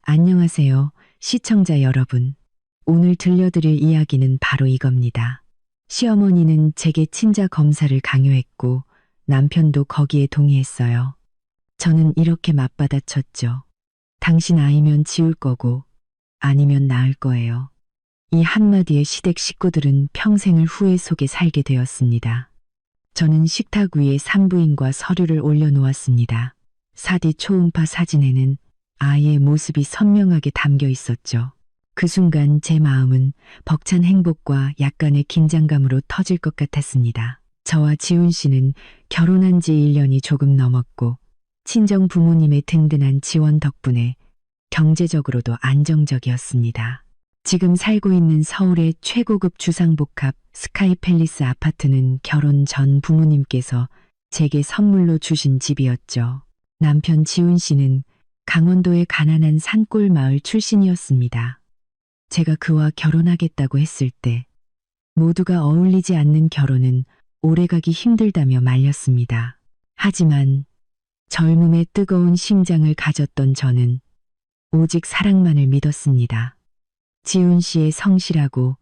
안녕하세요, 시청자 여러분. 오늘 들려드릴 이야기는 바로 이겁니다. 시어머니는 제게 친자 검사를 강요했고 남편도 거기에 동의했어요. 저는 이렇게 맞받아쳤죠. 당신 아이면 지울 거고 아니면 낳을 거예요. 이 한마디에 시댁 식구들은 평생을 후회 속에 살게 되었습니다. 저는 식탁 위에 산부인과 서류를 올려놓았습니다. 사디 초음파 사진에는 아이의 모습이 선명하게 담겨 있었죠. 그 순간 제 마음은 벅찬 행복과 약간의 긴장감으로 터질 것 같았습니다. 저와 지훈 씨는 결혼한 지 1년이 조금 넘었고 친정 부모님의 든든한 지원 덕분에 경제적으로도 안정적이었습니다. 지금 살고 있는 서울의 최고급 주상복합 스카이팰리스 아파트는 결혼 전 부모님께서 제게 선물로 주신 집이었죠. 남편 지훈 씨는 강원도의 가난한 산골 마을 출신이었습니다. 제가 그와 결혼하겠다고 했을 때 모두가 어울리지 않는 결혼은 오래가기 힘들다며 말렸습니다. 하지만 젊음의 뜨거운 심장을 가졌던 저는 오직 사랑만을 믿었습니다. 지훈 씨의 성실하고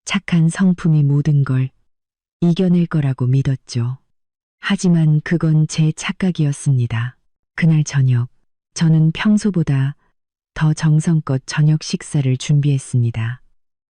착한 성품이 모든 걸 이겨낼 거라고 믿었죠. 하지만 그건 제 착각이었습니다. 그날 저녁, 저는 평소보다 더 정성껏 저녁 식사를 준비했습니다.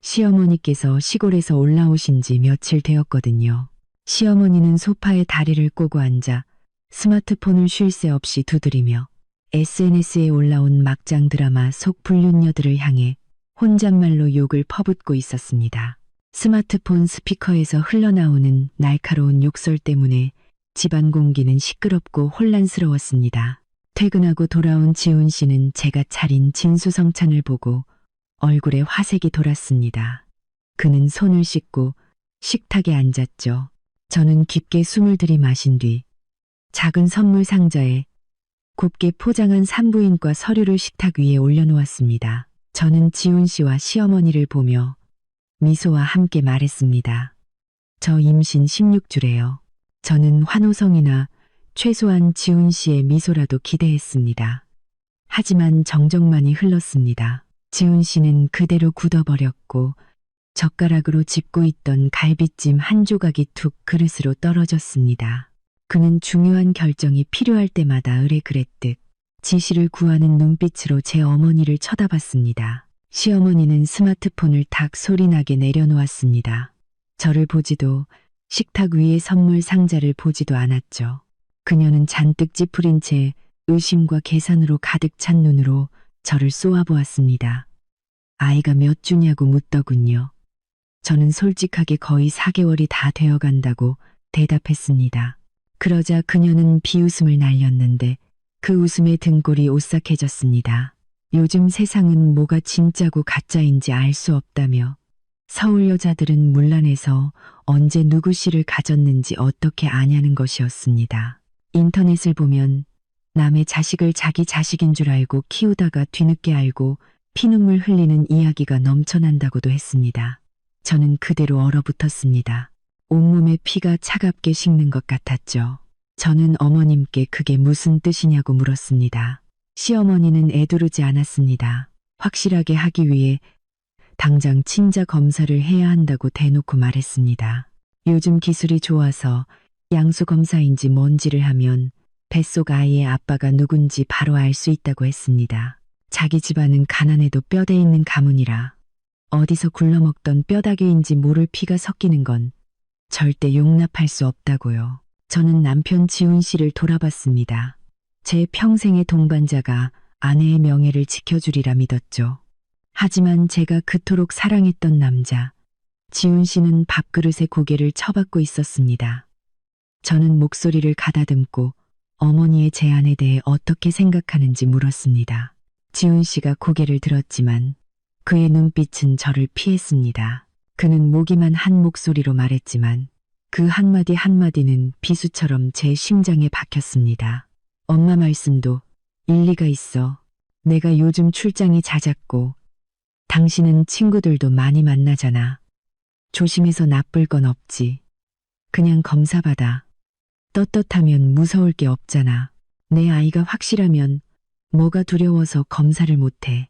시어머니께서 시골에서 올라오신 지 며칠 되었거든요. 시어머니는 소파에 다리를 꼬고 앉아 스마트폰을 쉴 새 없이 두드리며 SNS에 올라온 막장 드라마 속 불륜녀들을 향해 혼잣말로 욕을 퍼붓고 있었습니다. 스마트폰 스피커에서 흘러나오는 날카로운 욕설 때문에 집안 공기는 시끄럽고 혼란스러웠습니다. 퇴근하고 돌아온 지훈 씨는 제가 차린 진수성찬을 보고 얼굴에 화색이 돌았습니다. 그는 손을 씻고 식탁에 앉았죠. 저는 깊게 숨을 들이마신 뒤 작은 선물 상자에 곱게 포장한 산부인과 서류를 식탁 위에 올려놓았습니다. 저는 지훈 씨와 시어머니를 보며 미소와 함께 말했습니다. 저 임신 16주래요. 저는 환호성이나 최소한 지훈 씨의 미소라도 기대했습니다. 하지만 정적만이 흘렀습니다. 지훈 씨는 그대로 굳어버렸고 젓가락으로 짚고 있던 갈비찜 한 조각이 툭 그릇으로 떨어졌습니다. 그는 중요한 결정이 필요할 때마다 의뢰그랬듯 지시를 구하는 눈빛으로 제 어머니를 쳐다봤습니다. 시어머니는 스마트폰을 탁 소리나게 내려놓았습니다. 저를 보지도 식탁 위의 선물 상자를 보지도 않았죠. 그녀는 잔뜩 찌푸린 채 의심과 계산으로 가득 찬 눈으로 저를 쏘아보았습니다. 아이가 몇 주냐고 묻더군요. 저는 솔직하게 거의 4개월이 다 되어간다고 대답했습니다. 그러자 그녀는 비웃음을 날렸는데 그 웃음의 등골이 오싹해졌습니다. 요즘 세상은 뭐가 진짜고 가짜인지 알 수 없다며 서울 여자들은 문란해서 언제 누구 씨를 가졌는지 어떻게 아냐는 것이었습니다. 인터넷을 보면 남의 자식을 자기 자식인 줄 알고 키우다가 뒤늦게 알고 피눈물 흘리는 이야기가 넘쳐난다고도 했습니다. 저는 그대로 얼어붙었습니다. 온몸에 피가 차갑게 식는 것 같았죠. 저는 어머님께 그게 무슨 뜻이냐고 물었습니다. 시어머니는 애두르지 않았습니다. 확실하게 하기 위해 당장 친자 검사를 해야 한다고 대놓고 말했습니다. 요즘 기술이 좋아서 양수 검사인지 뭔지를 하면 뱃속 아이의 아빠가 누군지 바로 알 수 있다고 했습니다. 자기 집안은 가난해도 뼈대 있는 가문이라 어디서 굴러먹던 뼈다귀인지 모를 피가 섞이는 건 절대 용납할 수 없다고요. 저는 남편 지훈 씨를 돌아봤습니다. 제 평생의 동반자가 아내의 명예를 지켜주리라 믿었죠. 하지만 제가 그토록 사랑했던 남자, 지훈 씨는 밥그릇에 고개를 쳐박고 있었습니다. 저는 목소리를 가다듬고 어머니의 제안에 대해 어떻게 생각하는지 물었습니다. 지훈 씨가 고개를 들었지만 그의 눈빛은 저를 피했습니다. 그는 무기만 한 목소리로 말했지만 그 한마디 한마디는 비수처럼 제 심장에 박혔습니다. 엄마 말씀도 일리가 있어. 내가 요즘 출장이 잦았고 당신은 친구들도 많이 만나잖아. 조심해서 나쁠 건 없지. 그냥 검사받아. 떳떳하면 무서울 게 없잖아. 내 아이가 확실하면 뭐가 두려워서 검사를 못해.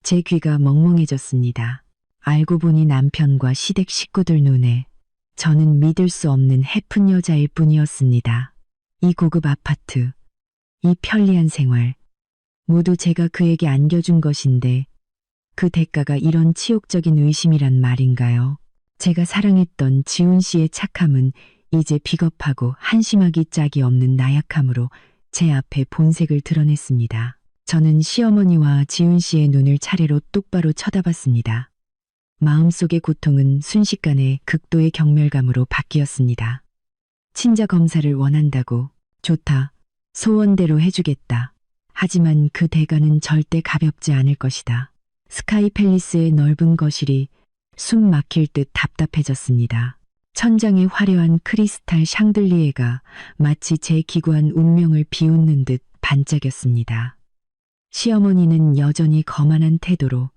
제 귀가 멍멍해졌습니다. 알고 보니 남편과 시댁 식구들 눈에 저는 믿을 수 없는 해픈 여자일 뿐이었습니다. 이 고급 아파트, 이 편리한 생활, 모두 제가 그에게 안겨준 것인데 그 대가가 이런 치욕적인 의심이란 말인가요? 제가 사랑했던 지훈 씨의 착함은 이제 비겁하고 한심하기 짝이 없는 나약함으로 제 앞에 본색을 드러냈습니다. 저는 시어머니와 지훈 씨의 눈을 차례로 똑바로 쳐다봤습니다. 마음속의 고통은 순식간에 극도의 경멸감으로 바뀌었습니다. 친자 검사를 원한다고. 좋다. 소원대로 해주겠다. 하지만 그 대가는 절대 가볍지 않을 것이다. 스카이 팰리스의 넓은 거실이 숨 막힐 듯 답답해졌습니다. 천장에 화려한 크리스탈 샹들리에가 마치 제 기구한 운명을 비웃는 듯 반짝였습니다. 시어머니는 여전히 거만한 태도로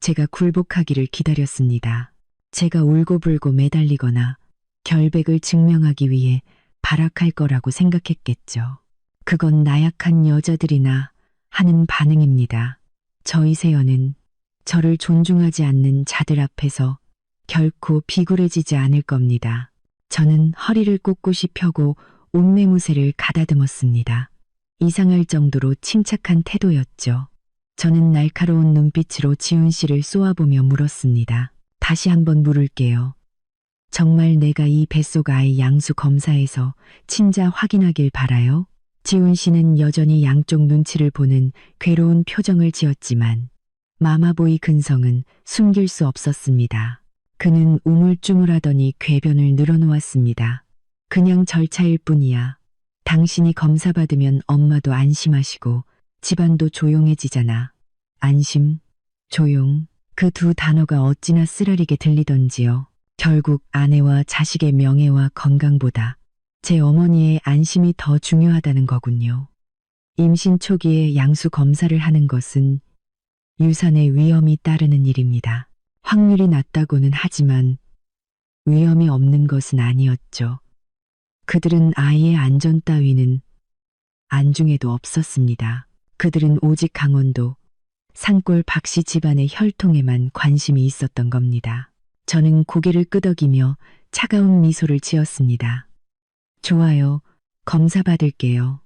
제가 굴복하기를 기다렸습니다. 제가 울고불고 매달리거나 결백을 증명하기 위해 발악할 거라고 생각했겠죠. 그건 나약한 여자들이나 하는 반응입니다. 저희 세연은 저를 존중하지 않는 자들 앞에서 결코 비굴해지지 않을 겁니다. 저는 허리를 꼿꼿이 펴고 옷매무새를 가다듬었습니다. 이상할 정도로 침착한 태도였죠. 저는 날카로운 눈빛으로 지훈 씨를 쏘아보며 물었습니다. 다시 한번 물을게요. 정말 내가 이 뱃속 아이 양수 검사에서 친자 확인하길 바라요? 지훈 씨는 여전히 양쪽 눈치를 보는 괴로운 표정을 지었지만 마마보이 근성은 숨길 수 없었습니다. 그는 우물쭈물하더니 궤변을 늘어놓았습니다. 그냥 절차일 뿐이야. 당신이 검사 받으면 엄마도 안심하시고 집안도 조용해지잖아. 안심, 조용, 그 두 단어가 어찌나 쓰라리게 들리던지요. 결국 아내와 자식의 명예와 건강보다 제 어머니의 안심이 더 중요하다는 거군요. 임신 초기에 양수 검사를 하는 것은 유산의 위험이 따르는 일입니다. 확률이 낮다고는 하지만 위험이 없는 것은 아니었죠. 그들은 아이의 안전 따위는 안중에도 없었습니다. 그들은 오직 강원도 산골 박씨 집안의 혈통에만 관심이 있었던 겁니다. 저는 고개를 끄덕이며 차가운 미소를 지었습니다. 좋아요. 검사 받을게요.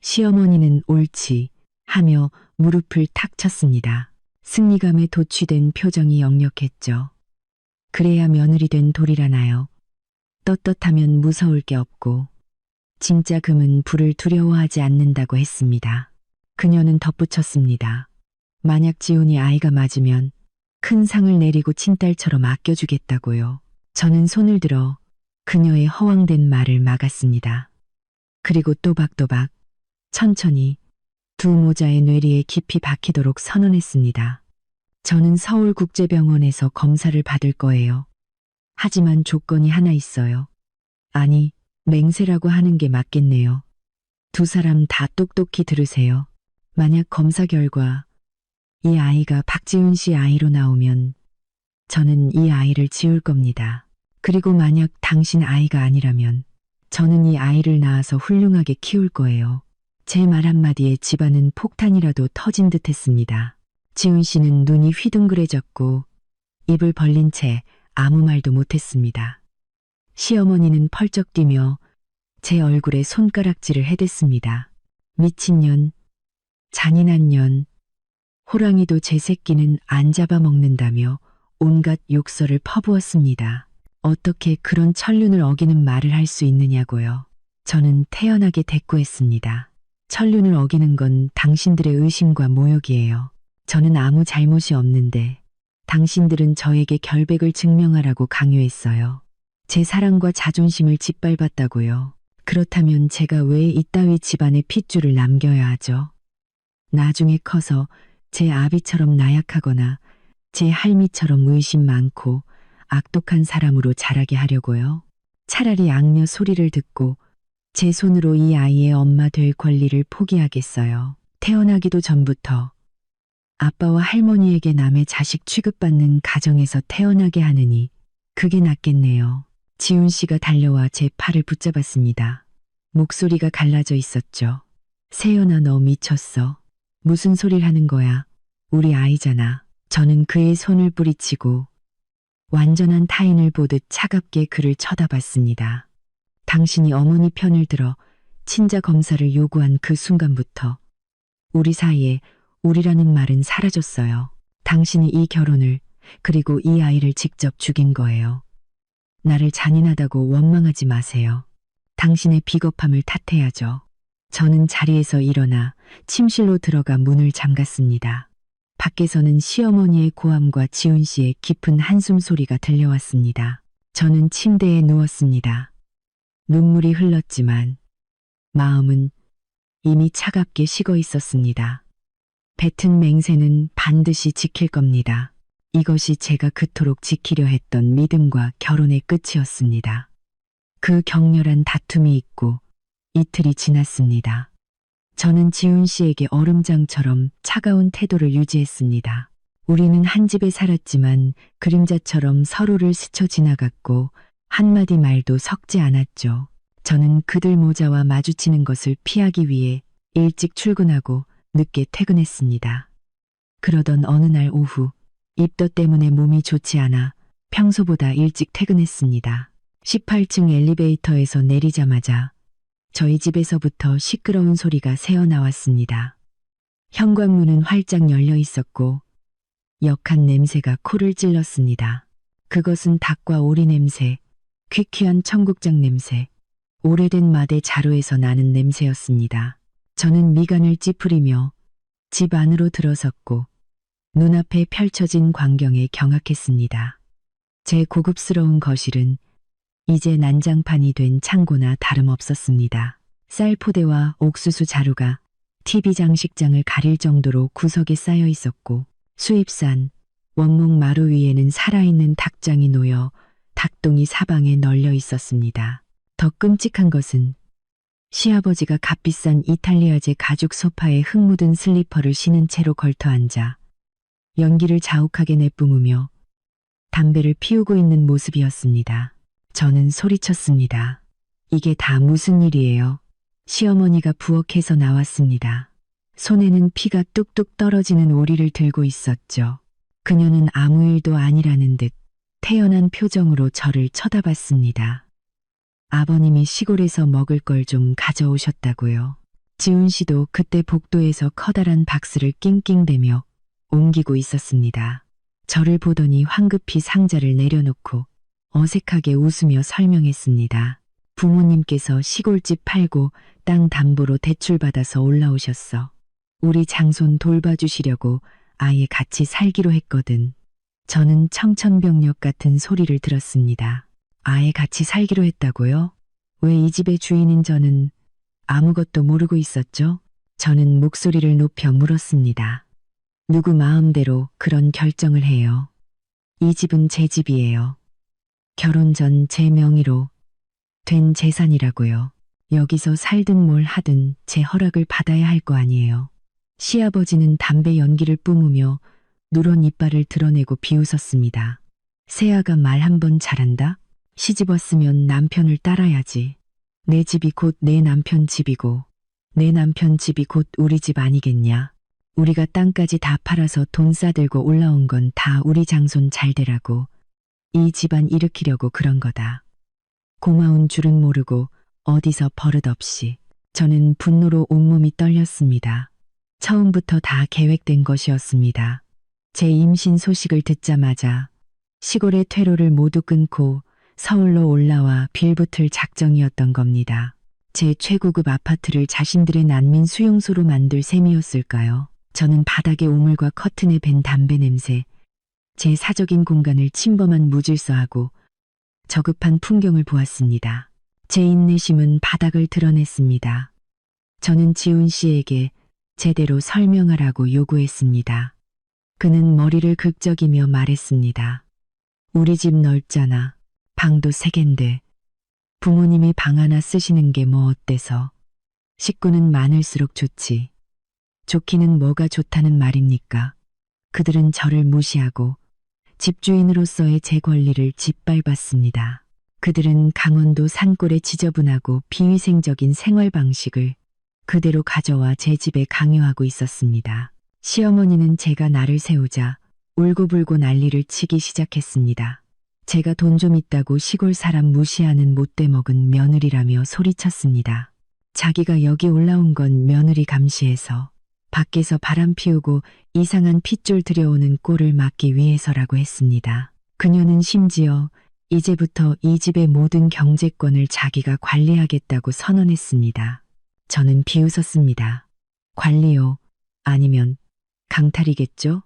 시어머니는 옳지 하며 무릎을 탁 쳤습니다. 승리감에 도취된 표정이 역력했죠. 그래야 며느리 된 도리라나요. 떳떳하면 무서울 게 없고 진짜 금은 불을 두려워하지 않는다고 했습니다. 그녀는 덧붙였습니다. 만약 지훈이 아이가 맞으면 큰 상을 내리고 친딸처럼 아껴주겠다고요. 저는 손을 들어 그녀의 허황된 말을 막았습니다. 그리고 또박또박 천천히 두 모자의 뇌리에 깊이 박히도록 선언했습니다. 저는 서울국제병원에서 검사를 받을 거예요. 하지만 조건이 하나 있어요. 아니, 맹세라고 하는 게 맞겠네요. 두 사람 다 똑똑히 들으세요. 만약 검사 결과 이 아이가 박지훈 씨 아이로 나오면 저는 이 아이를 지울 겁니다. 그리고 만약 당신 아이가 아니라면 저는 이 아이를 낳아서 훌륭하게 키울 거예요. 제 말 한마디에 집안은 폭탄이라도 터진 듯 했습니다. 지훈 씨는 눈이 휘둥그레졌고 입을 벌린 채 아무 말도 못했습니다. 시어머니는 펄쩍 뛰며 제 얼굴에 손가락질을 해댔습니다. 미친년, 잔인한 년, 호랑이도 제 새끼는 안 잡아먹는다며 온갖 욕설을 퍼부었습니다. 어떻게 그런 천륜을 어기는 말을 할 수 있느냐고요. 저는 태연하게 대꾸했습니다. 천륜을 어기는 건 당신들의 의심과 모욕이에요. 저는 아무 잘못이 없는데 당신들은 저에게 결백을 증명하라고 강요했어요. 제 사랑과 자존심을 짓밟았다고요. 그렇다면 제가 왜 이따위 집안의 핏줄을 남겨야 하죠? 나중에 커서 제 아비처럼 나약하거나 제 할미처럼 의심 많고 악독한 사람으로 자라게 하려고요. 차라리 악녀 소리를 듣고 제 손으로 이 아이의 엄마 될 권리를 포기하겠어요. 태어나기도 전부터 아빠와 할머니에게 남의 자식 취급받는 가정에서 태어나게 하느니 그게 낫겠네요. 지훈 씨가 달려와 제 팔을 붙잡았습니다. 목소리가 갈라져 있었죠. 세연아, 너 미쳤어. 무슨 소리를 하는 거야? 우리 아이잖아. 저는 그의 손을 뿌리치고 완전한 타인을 보듯 차갑게 그를 쳐다봤습니다. 당신이 어머니 편을 들어 친자 검사를 요구한 그 순간부터 우리 사이에 우리라는 말은 사라졌어요. 당신이 이 결혼을 그리고 이 아이를 직접 죽인 거예요. 나를 잔인하다고 원망하지 마세요. 당신의 비겁함을 탓해야죠. 저는 자리에서 일어나 침실로 들어가 문을 잠갔습니다. 밖에서는 시어머니의 고함과 지훈 씨의 깊은 한숨 소리가 들려왔습니다. 저는 침대에 누웠습니다. 눈물이 흘렀지만 마음은 이미 차갑게 식어 있었습니다. 뱉은 맹세는 반드시 지킬 겁니다. 이것이 제가 그토록 지키려 했던 믿음과 결혼의 끝이었습니다. 그 격렬한 다툼이 있고 이틀이 지났습니다. 저는 지훈 씨에게 얼음장처럼 차가운 태도를 유지했습니다. 우리는 한 집에 살았지만 그림자처럼 서로를 스쳐 지나갔고 한마디 말도 섞지 않았죠. 저는 그들 모자와 마주치는 것을 피하기 위해 일찍 출근하고 늦게 퇴근했습니다. 그러던 어느 날 오후 입덧 때문에 몸이 좋지 않아 평소보다 일찍 퇴근했습니다. 18층 엘리베이터에서 내리자마자 저희 집에서부터 시끄러운 소리가 새어나왔습니다. 현관문은 활짝 열려 있었고 역한 냄새가 코를 찔렀습니다. 그것은 닭과 오리 냄새, 퀴퀴한 청국장 냄새, 오래된 마대 자루에서 나는 냄새였습니다. 저는 미간을 찌푸리며 집 안으로 들어섰고 눈앞에 펼쳐진 광경에 경악했습니다. 제 고급스러운 거실은 이제 난장판이 된 창고나 다름없었습니다. 쌀포대와 옥수수 자루가 TV 장식장을 가릴 정도로 구석에 쌓여 있었고 수입산 원목 마루 위에는 살아있는 닭장이 놓여 닭똥이 사방에 널려 있었습니다. 더 끔찍한 것은 시아버지가 값비싼 이탈리아제 가죽 소파에 흙 묻은 슬리퍼를 신은 채로 걸터앉아 연기를 자욱하게 내뿜으며 담배를 피우고 있는 모습이었습니다. 저는 소리쳤습니다. 이게 다 무슨 일이에요? 시어머니가 부엌에서 나왔습니다. 손에는 피가 뚝뚝 떨어지는 오리를 들고 있었죠. 그녀는 아무 일도 아니라는 듯 태연한 표정으로 저를 쳐다봤습니다. 아버님이 시골에서 먹을 걸 좀 가져오셨다고요. 지훈 씨도 그때 복도에서 커다란 박스를 낑낑대며 옮기고 있었습니다. 저를 보더니 황급히 상자를 내려놓고 어색하게 웃으며 설명했습니다. 부모님께서 시골집 팔고 땅 담보로 대출받아서 올라오셨어. 우리 장손 돌봐주시려고 아예 같이 살기로 했거든. 저는 청천벽력 같은 소리를 들었습니다. 아예 같이 살기로 했다고요? 왜 이 집의 주인인 저는 아무것도 모르고 있었죠? 저는 목소리를 높여 물었습니다. 누구 마음대로 그런 결정을 해요. 이 집은 제 집이에요. 결혼 전 제 명의로 된 재산이라고요. 여기서 살든 뭘 하든 제 허락을 받아야 할 거 아니에요. 시아버지는 담배 연기를 뿜으며 누런 이빨을 드러내고 비웃었습니다. 새아가 말 한 번 잘한다? 시집 왔으면 남편을 따라야지. 내 집이 곧 내 남편 집이고 내 남편 집이 곧 우리 집 아니겠냐. 우리가 땅까지 다 팔아서 돈 싸들고 올라온 건 다 우리 장손 잘 되라고. 이 집안 일으키려고 그런 거다. 고마운 줄은 모르고 어디서 버릇없이. 저는 분노로 온몸이 떨렸습니다. 처음부터 다 계획된 것이었습니다. 제 임신 소식을 듣자마자 시골의 퇴로를 모두 끊고 서울로 올라와 빌붙을 작정이었던 겁니다. 제 최고급 아파트를 자신들의 난민 수용소로 만들 셈이었을까요? 저는 바닥에 오물과 커튼에 밴 담배 냄새, 제 사적인 공간을 침범한 무질서하고 저급한 풍경을 보았습니다. 제 인내심은 바닥을 드러냈습니다. 저는 지훈 씨에게 제대로 설명하라고 요구했습니다. 그는 머리를 극적이며 말했습니다. 우리 집 넓잖아. 방도 3갠데 부모님이 방 하나 쓰시는 게 뭐 어때서. 식구는 많을수록 좋지. 좋기는 뭐가 좋다는 말입니까? 그들은 저를 무시하고 집주인으로서의 제 권리를 짓밟았습니다. 그들은 강원도 산골의 지저분하고 비위생적인 생활 방식을 그대로 가져와 제 집에 강요하고 있었습니다. 시어머니는 제가 날을 세우자 울고불고 난리를 치기 시작했습니다. 제가 돈 좀 있다고 시골 사람 무시하는 못돼 먹은 며느리라며 소리쳤습니다. 자기가 여기 올라온 건 며느리 감시해서 밖에서 바람 피우고 이상한 핏줄 들여오는 꼴을 막기 위해서라고 했습니다. 그녀는 심지어 이제부터 이 집의 모든 경제권을 자기가 관리하겠다고 선언했습니다. 저는 비웃었습니다. 관리요? 아니면 강탈이겠죠?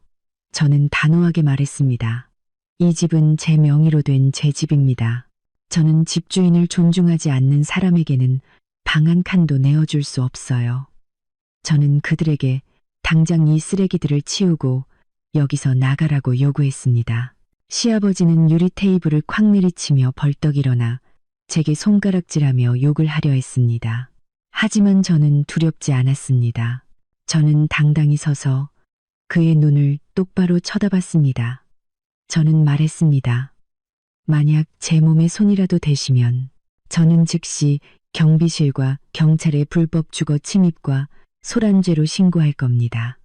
저는 단호하게 말했습니다. 이 집은 제 명의로 된 제 집입니다. 저는 집주인을 존중하지 않는 사람에게는 방 한 칸도 내어줄 수 없어요. 저는 그들에게 당장 이 쓰레기들을 치우고 여기서 나가라고 요구했습니다. 시아버지는 유리 테이블을 콱 내리치며 벌떡 일어나 제게 손가락질하며 욕을 하려 했습니다. 하지만 저는 두렵지 않았습니다. 저는 당당히 서서 그의 눈을 똑바로 쳐다봤습니다. 저는 말했습니다. 만약 제 몸에 손이라도 대시면 저는 즉시 경비실과 경찰에 불법 주거 침입과 소란죄로 신고할 겁니다.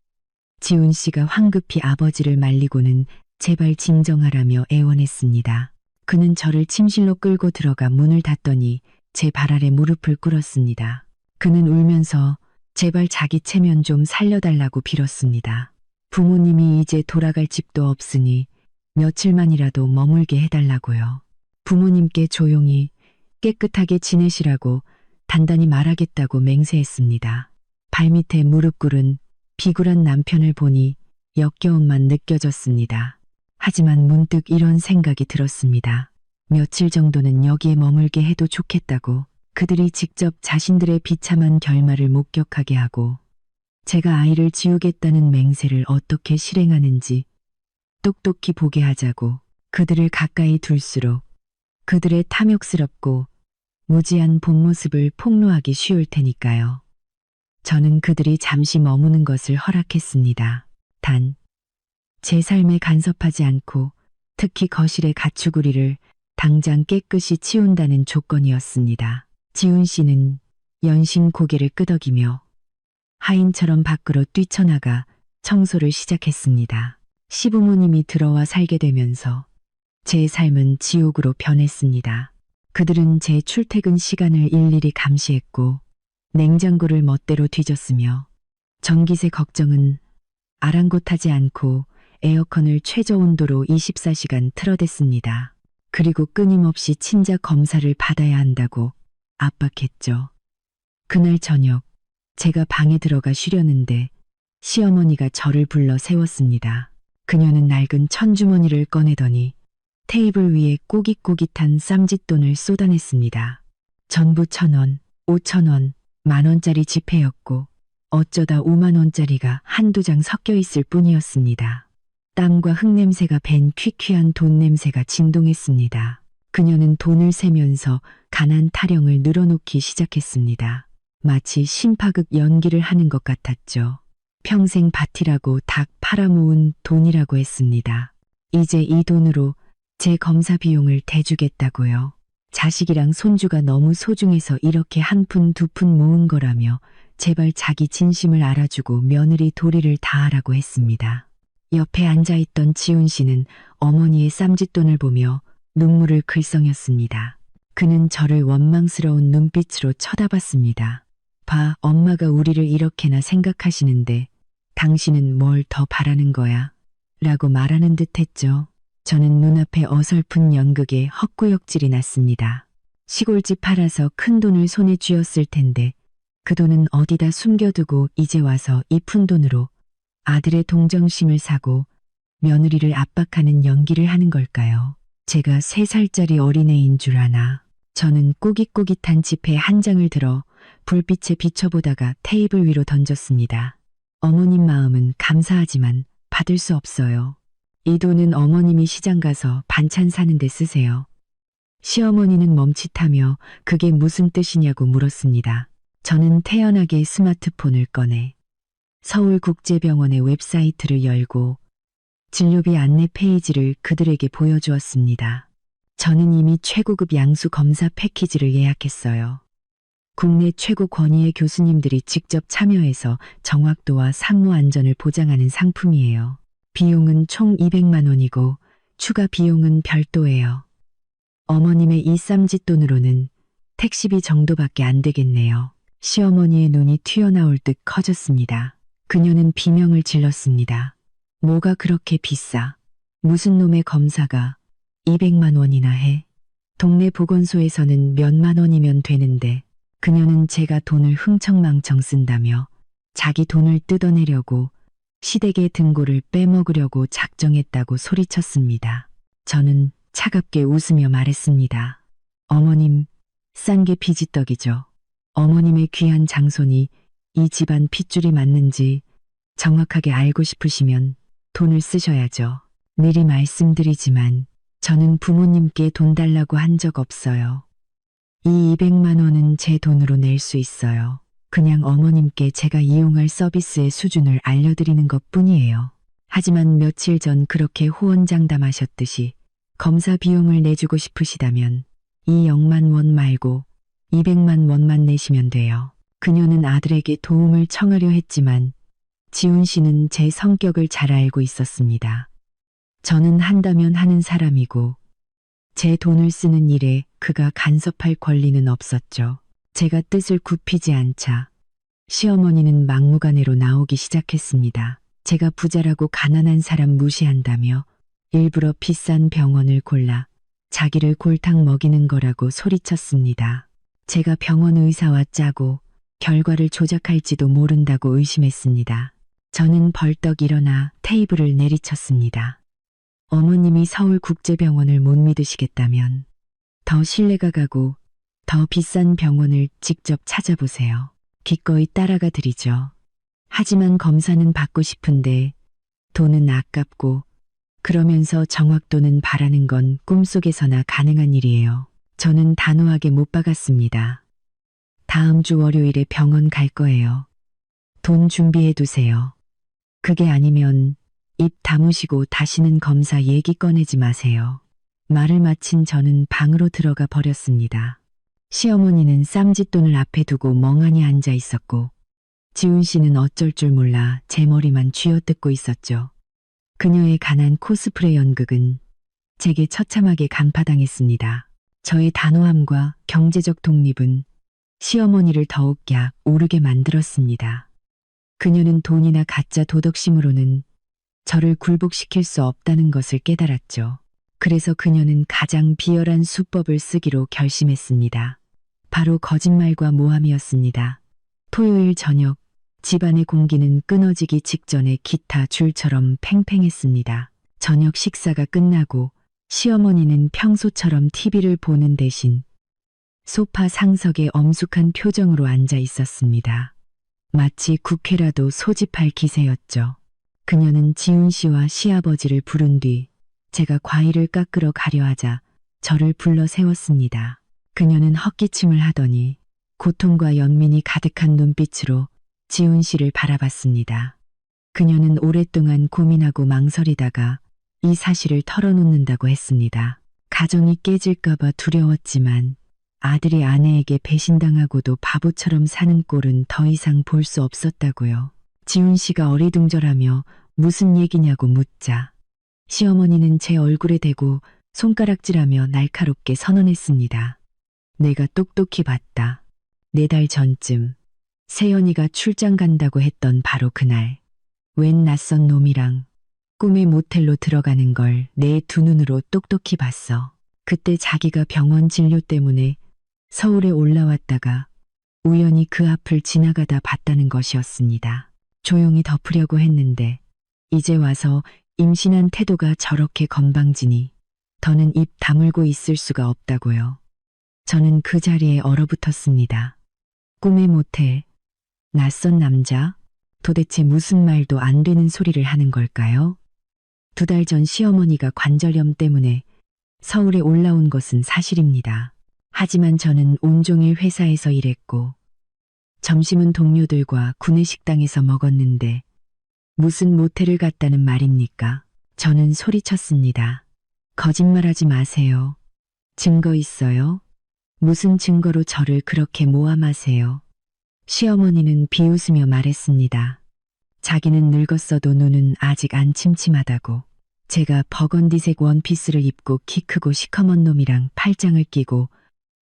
지훈 씨가 황급히 아버지를 말리고는 제발 진정하라며 애원했습니다. 그는 저를 침실로 끌고 들어가 문을 닫더니 제 발 아래 무릎을 꿇었습니다. 그는 울면서 제발 자기 체면 좀 살려달라고 빌었습니다. 부모님이 이제 돌아갈 집도 없으니 며칠만이라도 머물게 해달라고요. 부모님께 조용히 깨끗하게 지내시라고 단단히 말하겠다고 맹세했습니다. 발밑에 무릎 꿇은 비굴한 남편을 보니 역겨움만 느껴졌습니다. 하지만 문득 이런 생각이 들었습니다. 며칠 정도는 여기에 머물게 해도 좋겠다고. 그들이 직접 자신들의 비참한 결말을 목격하게 하고 제가 아이를 지우겠다는 맹세를 어떻게 실행하는지 똑똑히 보게 하자고. 그들을 가까이 둘수록 그들의 탐욕스럽고 무지한 본 모습을 폭로하기 쉬울 테니까요. 저는 그들이 잠시 머무는 것을 허락했습니다. 단, 제 삶에 간섭하지 않고 특히 거실의 가축우리를 당장 깨끗이 치운다는 조건이었습니다. 지훈 씨는 연신 고개를 끄덕이며 하인처럼 밖으로 뛰쳐나가 청소를 시작했습니다. 시부모님이 들어와 살게 되면서 제 삶은 지옥으로 변했습니다. 그들은 제 출퇴근 시간을 일일이 감시했고 냉장고를 멋대로 뒤졌으며 전기세 걱정은 아랑곳하지 않고 에어컨을 최저 온도로 24시간 틀어댔습니다. 그리고 끊임없이 친자 검사를 받아야 한다고 압박했죠. 그날 저녁 제가 방에 들어가 쉬려는데 시어머니가 저를 불러 세웠습니다. 그녀는 낡은 천주머니를 꺼내더니 테이블 위에 꼬깃꼬깃한 쌈짓돈을 쏟아냈습니다. 전부 1,000원, 5,000원, 10,000원짜리 지폐였고 어쩌다 50,000원짜리가 한두 장 섞여 있을 뿐이었습니다. 땀과 흙냄새가 밴 퀴퀴한 돈 냄새가 진동했습니다. 그녀는 돈을 세면서 가난 타령을 늘어놓기 시작했습니다. 마치 심파극 연기를 하는 것 같았죠. 평생 밭이라고 닭 팔아모은 돈이라고 했습니다. 이제 이 돈으로 제 검사 비용을 대주겠다고요. 자식이랑 손주가 너무 소중해서 이렇게 한 푼 두 푼 모은 거라며 제발 자기 진심을 알아주고 며느리 도리를 다하라고 했습니다. 옆에 앉아있던 지훈 씨는 어머니의 쌈짓돈을 보며 눈물을 글썽였습니다. 그는 저를 원망스러운 눈빛으로 쳐다봤습니다. 봐, 엄마가 우리를 이렇게나 생각하시는데 당신은 뭘 더 바라는 거야? 라고 말하는 듯 했죠. 저는 눈앞에 어설픈 연극에 헛구역질이 났습니다. 시골집 팔아서 큰 돈을 손에 쥐었을 텐데 그 돈은 어디다 숨겨두고 이제 와서 이 푼돈으로 아들의 동정심을 사고 며느리를 압박하는 연기를 하는 걸까요? 제가 3살짜리 어린애인 줄 아나. 저는 꼬깃꼬깃한 지폐 한 장을 들어 불빛에 비춰보다가 테이블 위로 던졌습니다. 어머님 마음은 감사하지만 받을 수 없어요. 이 돈은 어머님이 시장 가서 반찬 사는 데 쓰세요. 시어머니는 멈칫하며 그게 무슨 뜻이냐고 물었습니다. 저는 태연하게 스마트폰을 꺼내 서울국제병원의 웹사이트를 열고 진료비 안내 페이지를 그들에게 보여주었습니다. 저는 이미 최고급 양수 검사 패키지를 예약했어요. 국내 최고 권위의 교수님들이 직접 참여해서 정확도와 상무 안전을 보장하는 상품이에요. 비용은 총 200만 원이고 추가 비용은 별도예요. 어머님의 이 쌈짓돈으로는 택시비 정도밖에 안 되겠네요. 시어머니의 눈이 튀어나올 듯 커졌습니다. 그녀는 비명을 질렀습니다. 뭐가 그렇게 비싸? 무슨 놈의 검사가 200만 원이나 해? 동네 보건소에서는 몇만 원이면 되는데 그녀는 제가 돈을 흥청망청 쓴다며 자기 돈을 뜯어내려고 시댁의 등골을 빼먹으려고 작정했다고 소리쳤습니다. 저는 차갑게 웃으며 말했습니다. 어머님, 싼 게 비지떡이죠. 어머님의 귀한 장손이 이 집안 핏줄이 맞는지 정확하게 알고 싶으시면 돈을 쓰셔야죠. 미리 말씀드리지만 저는 부모님께 돈 달라고 한 적 없어요. 이 200만 원은 제 돈으로 낼 수 있어요. 그냥 어머님께 제가 이용할 서비스의 수준을 알려드리는 것 뿐이에요. 하지만 며칠 전 그렇게 호언장담하셨듯이 검사 비용을 내주고 싶으시다면 이 0만 원 말고 200만 원만 내시면 돼요. 그녀는 아들에게 도움을 청하려 했지만 지훈 씨는 제 성격을 잘 알고 있었습니다. 저는 한다면 하는 사람이고 제 돈을 쓰는 일에 그가 간섭할 권리는 없었죠. 제가 뜻을 굽히지 않자 시어머니는 막무가내로 나오기 시작했습니다. 제가 부자라고 가난한 사람 무시한다며 일부러 비싼 병원을 골라 자기를 골탕 먹이는 거라고 소리쳤습니다. 제가 병원 의사와 짜고 결과를 조작할지도 모른다고 의심했습니다. 저는 벌떡 일어나 테이블을 내리쳤습니다. 어머님이 서울국제병원을 못 믿으시겠다면 더 신뢰가 가고 더 비싼 병원을 직접 찾아보세요. 기꺼이 따라가 드리죠. 하지만 검사는 받고 싶은데 돈은 아깝고 그러면서 정확도는 바라는 건 꿈속에서나 가능한 일이에요. 저는 단호하게 못 박았습니다. 다음 주 월요일에 병원 갈 거예요. 돈 준비해 두세요. 그게 아니면 입 다무시고 다시는 검사 얘기 꺼내지 마세요. 말을 마친 저는 방으로 들어가 버렸습니다. 시어머니는 쌈짓돈을 앞에 두고 멍하니 앉아 있었고 지훈 씨는 어쩔 줄 몰라 제 머리만 쥐어뜯고 있었죠. 그녀의 가난 코스프레 연극은 제게 처참하게 간파당했습니다. 저의 단호함과 경제적 독립은 시어머니를 더욱 약 오르게 만들었습니다. 그녀는 돈이나 가짜 도덕심으로는 저를 굴복시킬 수 없다는 것을 깨달았죠. 그래서 그녀는 가장 비열한 수법을 쓰기로 결심했습니다. 바로 거짓말과 모함이었습니다. 토요일 저녁 집안의 공기는 끊어지기 직전에 기타 줄처럼 팽팽했습니다. 저녁 식사가 끝나고 시어머니는 평소처럼 TV를 보는 대신 소파 상석에 엄숙한 표정으로 앉아 있었습니다. 마치 국회라도 소집할 기세였죠. 그녀는 지훈 씨와 시아버지를 부른 뒤 제가 과일을 깎으러 가려 하자 저를 불러 세웠습니다. 그녀는 헛기침을 하더니 고통과 연민이 가득한 눈빛으로 지훈 씨를 바라봤습니다. 그녀는 오랫동안 고민하고 망설이다가 이 사실을 털어놓는다고 했습니다. 가정이 깨질까봐 두려웠지만 아들이 아내에게 배신당하고도 바보처럼 사는 꼴은 더 이상 볼 수 없었다고요. 지훈 씨가 어리둥절하며 무슨 얘기냐고 묻자 시어머니는 제 얼굴에 대고 손가락질하며 날카롭게 선언했습니다. 내가 똑똑히 봤다. 4달 전쯤 세연이가 출장 간다고 했던 바로 그날 웬 낯선 놈이랑 꿈의 모텔로 들어가는 걸 내 두 눈으로 똑똑히 봤어. 그때 자기가 병원 진료 때문에 서울에 올라왔다가 우연히 그 앞을 지나가다 봤다는 것이었습니다. 조용히 덮으려고 했는데 이제 와서 임신한 태도가 저렇게 건방지니 더는 입 다물고 있을 수가 없다고요. 저는 그 자리에 얼어붙었습니다. 꿈의 모텔, 낯선 남자, 도대체 무슨 말도 안 되는 소리를 하는 걸까요? 2달 전 시어머니가 관절염 때문에 서울에 올라온 것은 사실입니다. 하지만 저는 온종일 회사에서 일했고 점심은 동료들과 구내식당에서 먹었는데 무슨 모텔을 갔다는 말입니까? 저는 소리쳤습니다. 거짓말하지 마세요. 증거 있어요? 무슨 증거로 저를 그렇게 모함하세요? 시어머니는 비웃으며 말했습니다. 자기는 늙었어도 눈은 아직 안 침침하다고. 제가 버건디색 원피스를 입고 키 크고 시커먼 놈이랑 팔짱을 끼고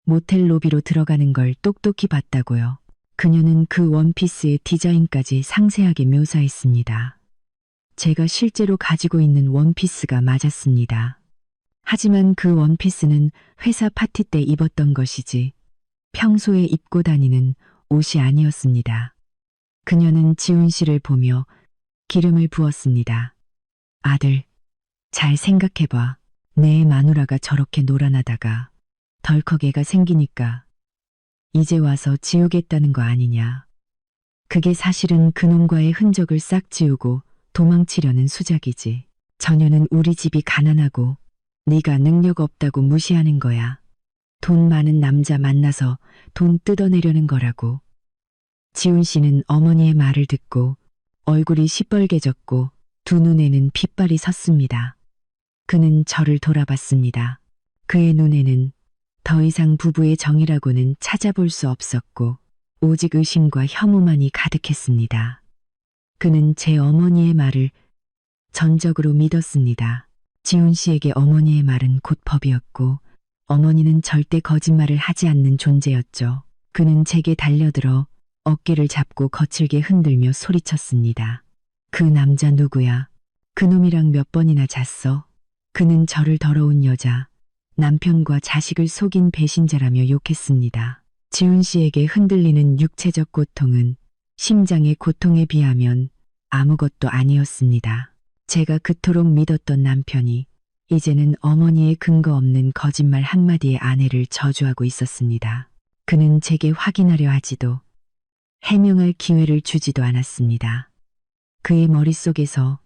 모텔 로비로 들어가는 걸 똑똑히 봤다고요. 그녀는 그 원피스의 디자인까지 상세하게 묘사했습니다. 제가 실제로 가지고 있는 원피스가 맞았습니다. 하지만 그 원피스는 회사 파티 때 입었던 것이지 평소에 입고 다니는 옷이 아니었습니다. 그녀는 지훈 씨를 보며 기름을 부었습니다. 아들, 잘 생각해봐. 내 마누라가 저렇게 노란하다가 덜컥 애가 생기니까 이제 와서 지우겠다는 거 아니냐. 그게 사실은 그놈과의 흔적을 싹 지우고 도망치려는 수작이지. 전혀는 우리 집이 가난하고 네가 능력 없다고 무시하는 거야. 돈 많은 남자 만나서 돈 뜯어내려는 거라고. 지훈 씨는 어머니의 말을 듣고 얼굴이 시뻘개졌고 두 눈에는 핏발이 섰습니다. 그는 저를 돌아봤습니다. 그의 눈에는 더 이상 부부의 정이라고는 찾아볼 수 없었고 오직 의심과 혐오만이 가득했습니다. 그는 제 어머니의 말을 전적으로 믿었습니다. 지훈 씨에게 어머니의 말은 곧 법이었고 어머니는 절대 거짓말을 하지 않는 존재였죠. 그는 제게 달려들어 어깨를 잡고 거칠게 흔들며 소리쳤습니다. 그 남자 누구야? 그놈이랑 몇 번이나 잤어? 그는 저를 더러운 여자, 남편과 자식을 속인 배신자라며 욕했습니다. 지훈 씨에게 흔들리는 육체적 고통은 심장의 고통에 비하면 아무것도 아니었습니다. 제가 그토록 믿었던 남편이 이제는 어머니의 근거 없는 거짓말 한마디에 아내를 저주하고 있었습니다. 그는 제게 확인하려 하지도 해명할 기회를 주지도 않았습니다. 그의 머릿속에서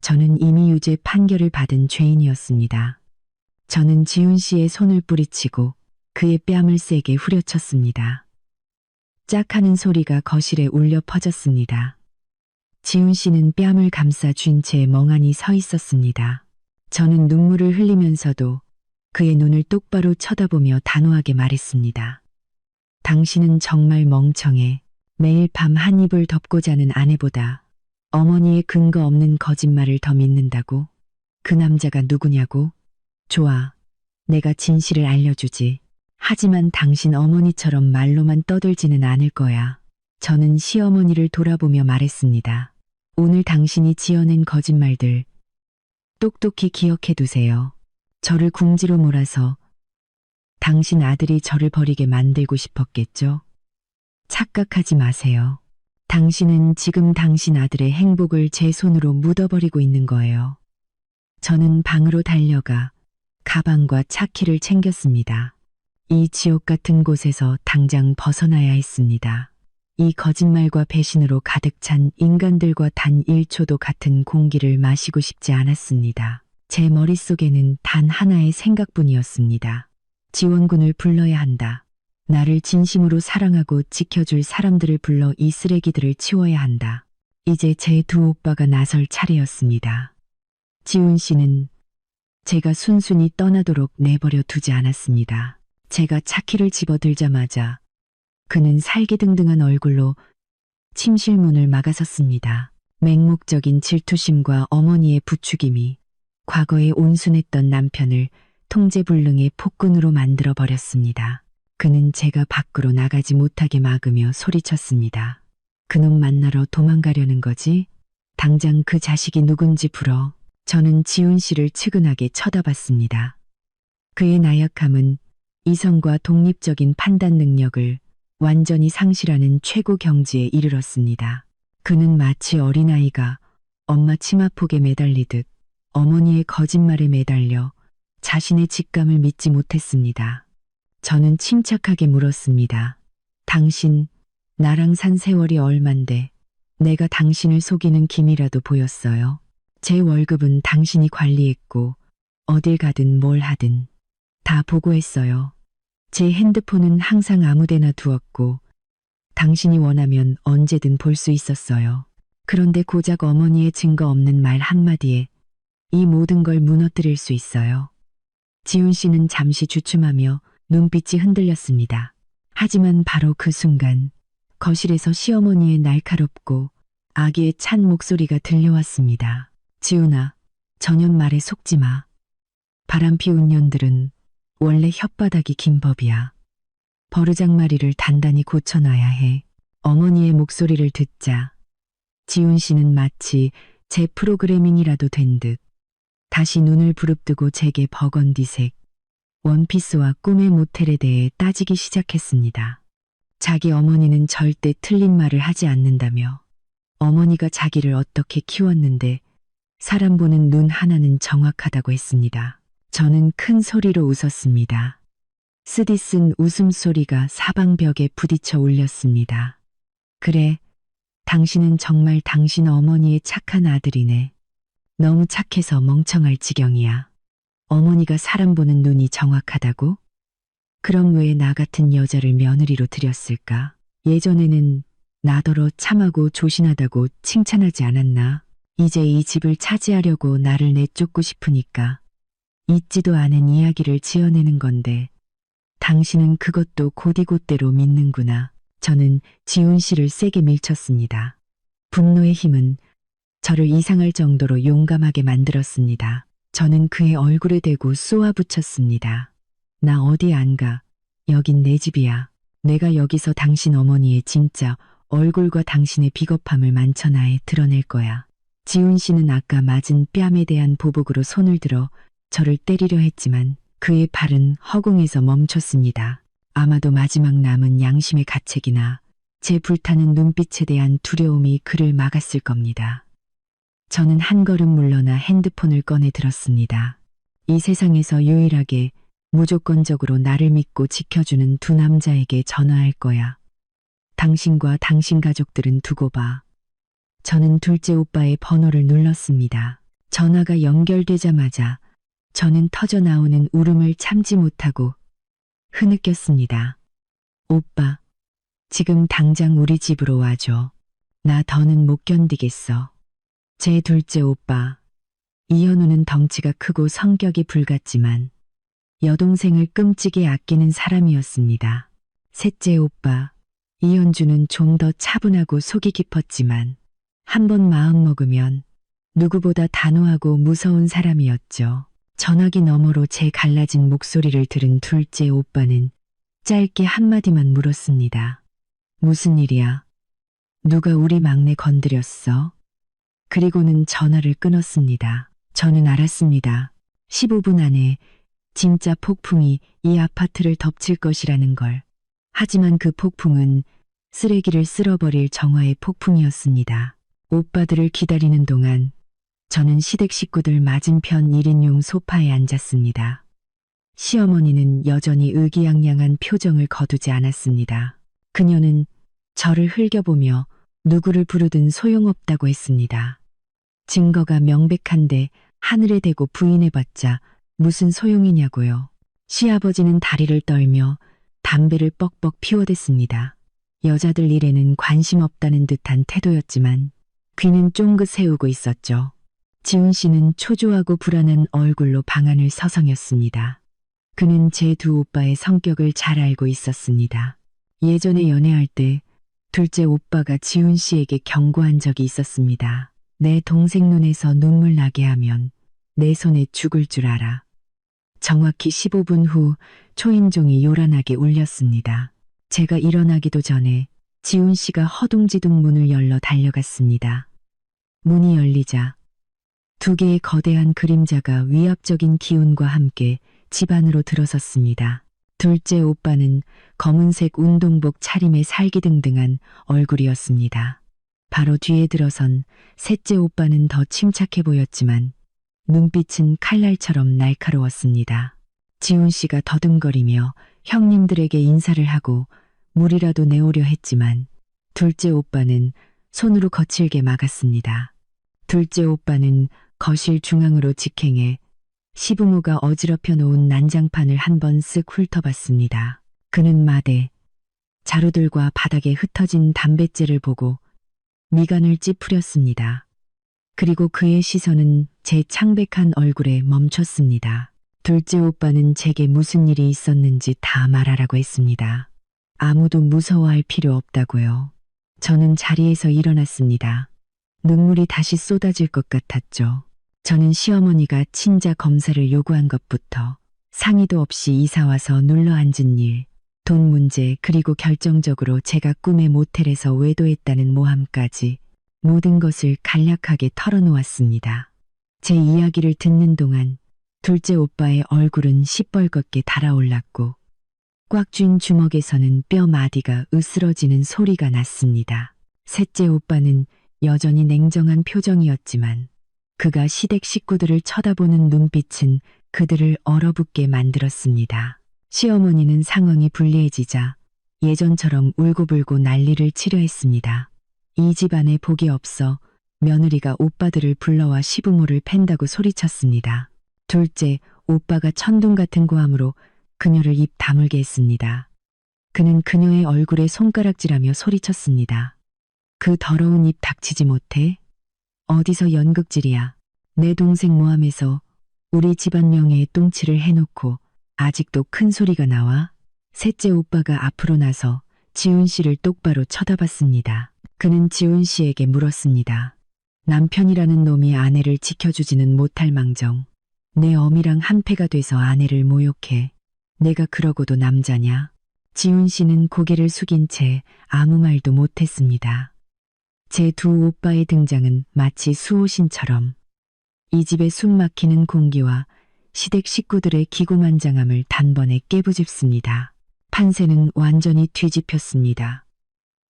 저는 이미 유죄 판결을 받은 죄인이었습니다. 저는 지훈 씨의 손을 뿌리치고 그의 뺨을 세게 후려쳤습니다. 짝 하는 소리가 거실에 울려 퍼졌습니다. 지훈 씨는 뺨을 감싸 쥔 채 멍하니 서 있었습니다. 저는 눈물을 흘리면서도 그의 눈을 똑바로 쳐다보며 단호하게 말했습니다. 당신은 정말 멍청해. 매일 밤 한 입을 덮고 자는 아내보다 어머니의 근거 없는 거짓말을 더 믿는다고? 그 남자가 누구냐고? 좋아. 내가 진실을 알려주지. 하지만 당신 어머니처럼 말로만 떠들지는 않을 거야. 저는 시어머니를 돌아보며 말했습니다. 오늘 당신이 지어낸 거짓말들 똑똑히 기억해 두세요. 저를 궁지로 몰아서 당신 아들이 저를 버리게 만들고 싶었겠죠? 착각하지 마세요. 당신은 지금 당신 아들의 행복을 제 손으로 묻어버리고 있는 거예요. 저는 방으로 달려가 가방과 차키를 챙겼습니다. 이 지옥 같은 곳에서 당장 벗어나야 했습니다. 이 거짓말과 배신으로 가득 찬 인간들과 단 1초도 같은 공기를 마시고 싶지 않았습니다. 제 머릿속에는 단 하나의 생각뿐이었습니다. 지원군을 불러야 한다. 나를 진심으로 사랑하고 지켜줄 사람들을 불러 이 쓰레기들을 치워야 한다. 이제 제 두 오빠가 나설 차례였습니다. 지훈 씨는 제가 순순히 떠나도록 내버려 두지 않았습니다. 제가 차키를 집어들자마자 그는 살기등등한 얼굴로 침실문을 막아섰습니다. 맹목적인 질투심과 어머니의 부추김이 과거에 온순했던 남편을 통제불능의 폭군으로 만들어 버렸습니다. 그는 제가 밖으로 나가지 못하게 막으며 소리쳤습니다. 그놈 만나러 도망가려는 거지? 당장 그 자식이 누군지 불어. 저는 지훈 씨를 측은하게 쳐다봤습니다. 그의 나약함은 이성과 독립적인 판단 능력을 완전히 상실하는 최고 경지에 이르렀습니다. 그는 마치 어린아이가 엄마 치마폭에 매달리듯 어머니의 거짓말에 매달려 자신의 직감을 믿지 못했습니다. 저는 침착하게 물었습니다. 당신, 나랑 산 세월이 얼만데 내가 당신을 속이는 기미라도 보였어요? 제 월급은 당신이 관리했고 어딜 가든 뭘 하든 다 보고했어요. 제 핸드폰은 항상 아무데나 두었고 당신이 원하면 언제든 볼 수 있었어요. 그런데 고작 어머니의 증거 없는 말 한마디에 이 모든 걸 무너뜨릴 수 있어요. 지훈 씨는 잠시 주춤하며 눈빛이 흔들렸습니다. 하지만 바로 그 순간 거실에서 시어머니의 날카롭고 아기의 찬 목소리가 들려왔습니다. 지훈아, 전현 말에 속지 마. 바람피운 년들은 원래 혓바닥이 긴 법이야. 버르장마리를 단단히 고쳐놔야 해. 어머니의 목소리를 듣자 지훈 씨는 마치 제 프로그래밍이라도 된 듯 다시 눈을 부릅뜨고 제게 버건디색 원피스와 꿈의 모텔에 대해 따지기 시작했습니다. 자기 어머니는 절대 틀린 말을 하지 않는다며 어머니가 자기를 어떻게 키웠는데 사람 보는 눈 하나는 정확하다고 했습니다. 저는 큰 소리로 웃었습니다. 쓰디쓴 웃음소리가 사방벽에 부딪혀 울렸습니다. 그래, 당신은 정말 당신 어머니의 착한 아들이네. 너무 착해서 멍청할 지경이야. 어머니가 사람 보는 눈이 정확하다고? 그럼 왜 나 같은 여자를 며느리로 들였을까? 예전에는 나더러 참하고 조신하다고 칭찬하지 않았나? 이제 이 집을 차지하려고 나를 내쫓고 싶으니까 있지도 않은 이야기를 지어내는 건데 당신은 그것도 곧이곧대로 믿는구나. 저는 지훈 씨를 세게 밀쳤습니다. 분노의 힘은 저를 이상할 정도로 용감하게 만들었습니다. 저는 그의 얼굴에 대고 쏘아붙였습니다. 나 어디 안 가. 여긴 내 집이야. 내가 여기서 당신 어머니의 진짜 얼굴과 당신의 비겁함을 만천하에 드러낼 거야. 지훈 씨는 아까 맞은 뺨에 대한 보복으로 손을 들어 저를 때리려 했지만 그의 발은 허공에서 멈췄습니다. 아마도 마지막 남은 양심의 가책이나 제 불타는 눈빛에 대한 두려움이 그를 막았을 겁니다. 저는 한 걸음 물러나 핸드폰을 꺼내 들었습니다. 이 세상에서 유일하게 무조건적으로 나를 믿고 지켜주는 두 남자에게 전화할 거야. 당신과 당신 가족들은 두고 봐. 저는 둘째 오빠의 번호를 눌렀습니다. 전화가 연결되자마자 저는 터져 나오는 울음을 참지 못하고 흐느꼈습니다. 오빠, 지금 당장 우리 집으로 와줘. 나 더는 못 견디겠어. 제 둘째 오빠, 이현우는 덩치가 크고 성격이 불같지만 여동생을 끔찍이 아끼는 사람이었습니다. 셋째 오빠, 이현주는 좀 더 차분하고 속이 깊었지만 한번 마음먹으면 누구보다 단호하고 무서운 사람이었죠. 전화기 너머로 제 갈라진 목소리를 들은 둘째 오빠는 짧게 한마디만 물었습니다. 무슨 일이야? 누가 우리 막내 건드렸어? 그리고는 전화를 끊었습니다. 저는 알았습니다. 15분 안에 진짜 폭풍이 이 아파트를 덮칠 것이라는 걸. 하지만 그 폭풍은 쓰레기를 쓸어버릴 정화의 폭풍이었습니다. 오빠들을 기다리는 동안 저는 시댁 식구들 맞은편 1인용 소파에 앉았습니다. 시어머니는 여전히 의기양양한 표정을 거두지 않았습니다. 그녀는 저를 흘겨보며 누구를 부르든 소용없다고 했습니다. 증거가 명백한데 하늘에 대고 부인해봤자 무슨 소용이냐고요. 시아버지는 다리를 떨며 담배를 뻑뻑 피워댔습니다. 여자들 일에는 관심 없다는 듯한 태도였지만 귀는 쫑긋 세우고 있었죠. 지훈 씨는 초조하고 불안한 얼굴로 방안을 서성였습니다. 그는 제 두 오빠의 성격을 잘 알고 있었습니다. 예전에 연애할 때 둘째 오빠가 지훈 씨에게 경고한 적이 있었습니다. 내 동생 눈에서 눈물 나게 하면 내 손에 죽을 줄 알아. 정확히 15분 후 초인종이 요란하게 울렸습니다. 제가 일어나기도 전에 지훈 씨가 허둥지둥 문을 열러 달려갔습니다. 문이 열리자 두 개의 거대한 그림자가 위압적인 기운과 함께 집 안으로 들어섰습니다. 둘째 오빠는 검은색 운동복 차림에 살기등등한 얼굴이었습니다. 바로 뒤에 들어선 셋째 오빠는 더 침착해 보였지만 눈빛은 칼날처럼 날카로웠습니다. 지훈 씨가 더듬거리며 형님들에게 인사를 하고 물이라도 내오려 했지만 둘째 오빠는 손으로 거칠게 막았습니다. 둘째 오빠는 거실 중앙으로 직행해 시부모가 어지럽혀 놓은 난장판을 한번 쓱 훑어봤습니다. 그는 마대, 자루들과 바닥에 흩어진 담뱃재를 보고 미간을 찌푸렸습니다. 그리고 그의 시선은 제 창백한 얼굴에 멈췄습니다. 둘째 오빠는 제게 무슨 일이 있었는지 다 말하라고 했습니다. 아무도 무서워할 필요 없다고요. 저는 자리에서 일어났습니다. 눈물이 다시 쏟아질 것 같았죠. 저는 시어머니가 친자 검사를 요구한 것부터 상의도 없이 이사와서 눌러 앉은 일, 돈 문제, 그리고 결정적으로 제가 꿈의 모텔에서 외도했다는 모함까지 모든 것을 간략하게 털어놓았습니다. 제 이야기를 듣는 동안 둘째 오빠의 얼굴은 시뻘겋게 달아올랐고 꽉 쥔 주먹에서는 뼈 마디가 으스러지는 소리가 났습니다. 셋째 오빠는 여전히 냉정한 표정이었지만 그가 시댁 식구들을 쳐다보는 눈빛은 그들을 얼어붙게 만들었습니다. 시어머니는 상황이 불리해지자 예전처럼 울고불고 난리를 치려 했습니다. 이 집안에 복이 없어 며느리가 오빠들을 불러와 시부모를 팬다고 소리쳤습니다. 둘째, 오빠가 천둥 같은 고함으로 그녀를 입 다물게 했습니다. 그는 그녀의 얼굴에 손가락질하며 소리쳤습니다. 그 더러운 입 닥치지 못해? 어디서 연극질이야. 내 동생 모함해서 우리 집안 명예에 똥칠을 해놓고 아직도 큰 소리가 나와? 셋째 오빠가 앞으로 나서 지훈 씨를 똑바로 쳐다봤습니다. 그는 지훈 씨에게 물었습니다. 남편이라는 놈이 아내를 지켜주지는 못할 망정. 내 어미랑 한패가 돼서 아내를 모욕해. 내가 그러고도 남자냐? 지훈 씨는 고개를 숙인 채 아무 말도 못했습니다. 제 두 오빠의 등장은 마치 수호신처럼 이 집의 숨막히는 공기와 시댁 식구들의 기고만장함을 단번에 깨부집습니다. 판세는 완전히 뒤집혔습니다.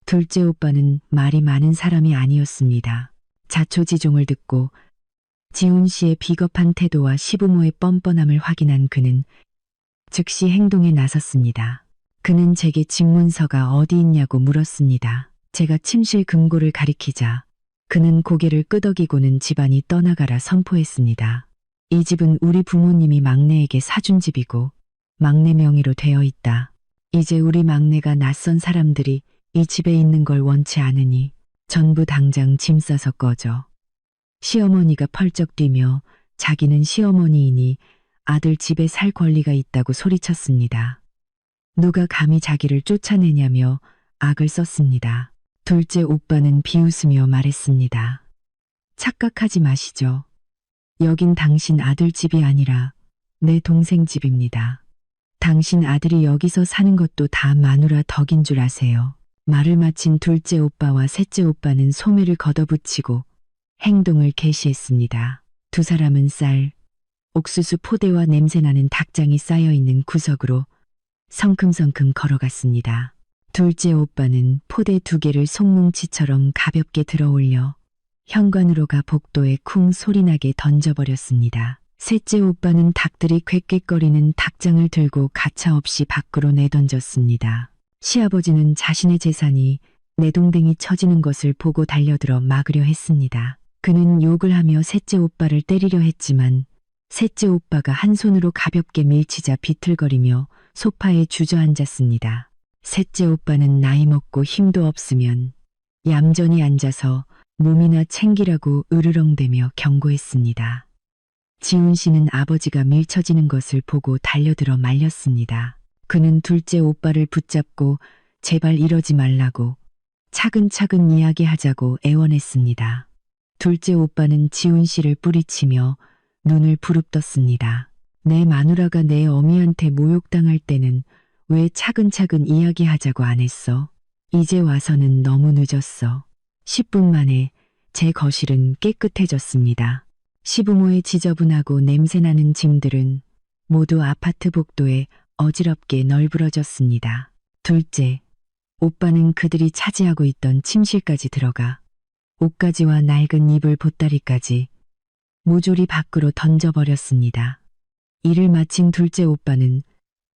둘째 오빠는 말이 많은 사람이 아니었습니다. 자초지종을 듣고 지훈 씨의 비겁한 태도와 시부모의 뻔뻔함을 확인한 그는 즉시 행동에 나섰습니다. 그는 제게 집문서가 어디 있냐고 물었습니다. 제가 침실 금고를 가리키자 그는 고개를 끄덕이고는 집안이 떠나가라 선포했습니다. 이 집은 우리 부모님이 막내에게 사준 집이고 막내 명의로 되어 있다. 이제 우리 막내가 낯선 사람들이 이 집에 있는 걸 원치 않으니 전부 당장 짐 싸서 꺼져. 시어머니가 펄쩍 뛰며 자기는 시어머니이니 아들 집에 살 권리가 있다고 소리쳤습니다. 누가 감히 자기를 쫓아내냐며 악을 썼습니다. 둘째 오빠는 비웃으며 말했습니다. 착각하지 마시죠. 여긴 당신 아들 집이 아니라 내 동생 집입니다. 당신 아들이 여기서 사는 것도 다 마누라 덕인 줄 아세요. 말을 마친 둘째 오빠와 셋째 오빠는 소매를 걷어붙이고 행동을 개시했습니다. 두 사람은 쌀, 옥수수 포대와 냄새나는 닭장이 쌓여있는 구석으로 성큼성큼 걸어갔습니다. 둘째 오빠는 포대 두 개를 송뭉치처럼 가볍게 들어올려 현관으로 가 복도에 쿵 소리나게 던져버렸습니다. 셋째 오빠는 닭들이 홱홱거리는 닭장을 들고 가차없이 밖으로 내던졌습니다. 시아버지는 자신의 재산이 내동댕이 쳐지는 것을 보고 달려들어 막으려 했습니다. 그는 욕을 하며 셋째 오빠를 때리려 했지만 셋째 오빠가 한 손으로 가볍게 밀치자 비틀거리며 소파에 주저앉았습니다. 셋째 오빠는 나이 먹고 힘도 없으면 얌전히 앉아서 몸이나 챙기라고 으르렁대며 경고했습니다. 지훈 씨는 아버지가 밀쳐지는 것을 보고 달려들어 말렸습니다. 그는 둘째 오빠를 붙잡고 제발 이러지 말라고 차근차근 이야기하자고 애원했습니다. 둘째 오빠는 지훈 씨를 뿌리치며 눈을 부릅떴습니다. 내 마누라가 내 어미한테 모욕당할 때는 왜 차근차근 이야기하자고 안 했어? 이제 와서는 너무 늦었어. 10분 만에 제 거실은 깨끗해졌습니다. 시부모의 지저분하고 냄새나는 짐들은 모두 아파트 복도에 어지럽게 널브러졌습니다. 둘째, 오빠는 그들이 차지하고 있던 침실까지 들어가 옷가지와 낡은 이불 보따리까지 모조리 밖으로 던져버렸습니다. 일을 마친 둘째 오빠는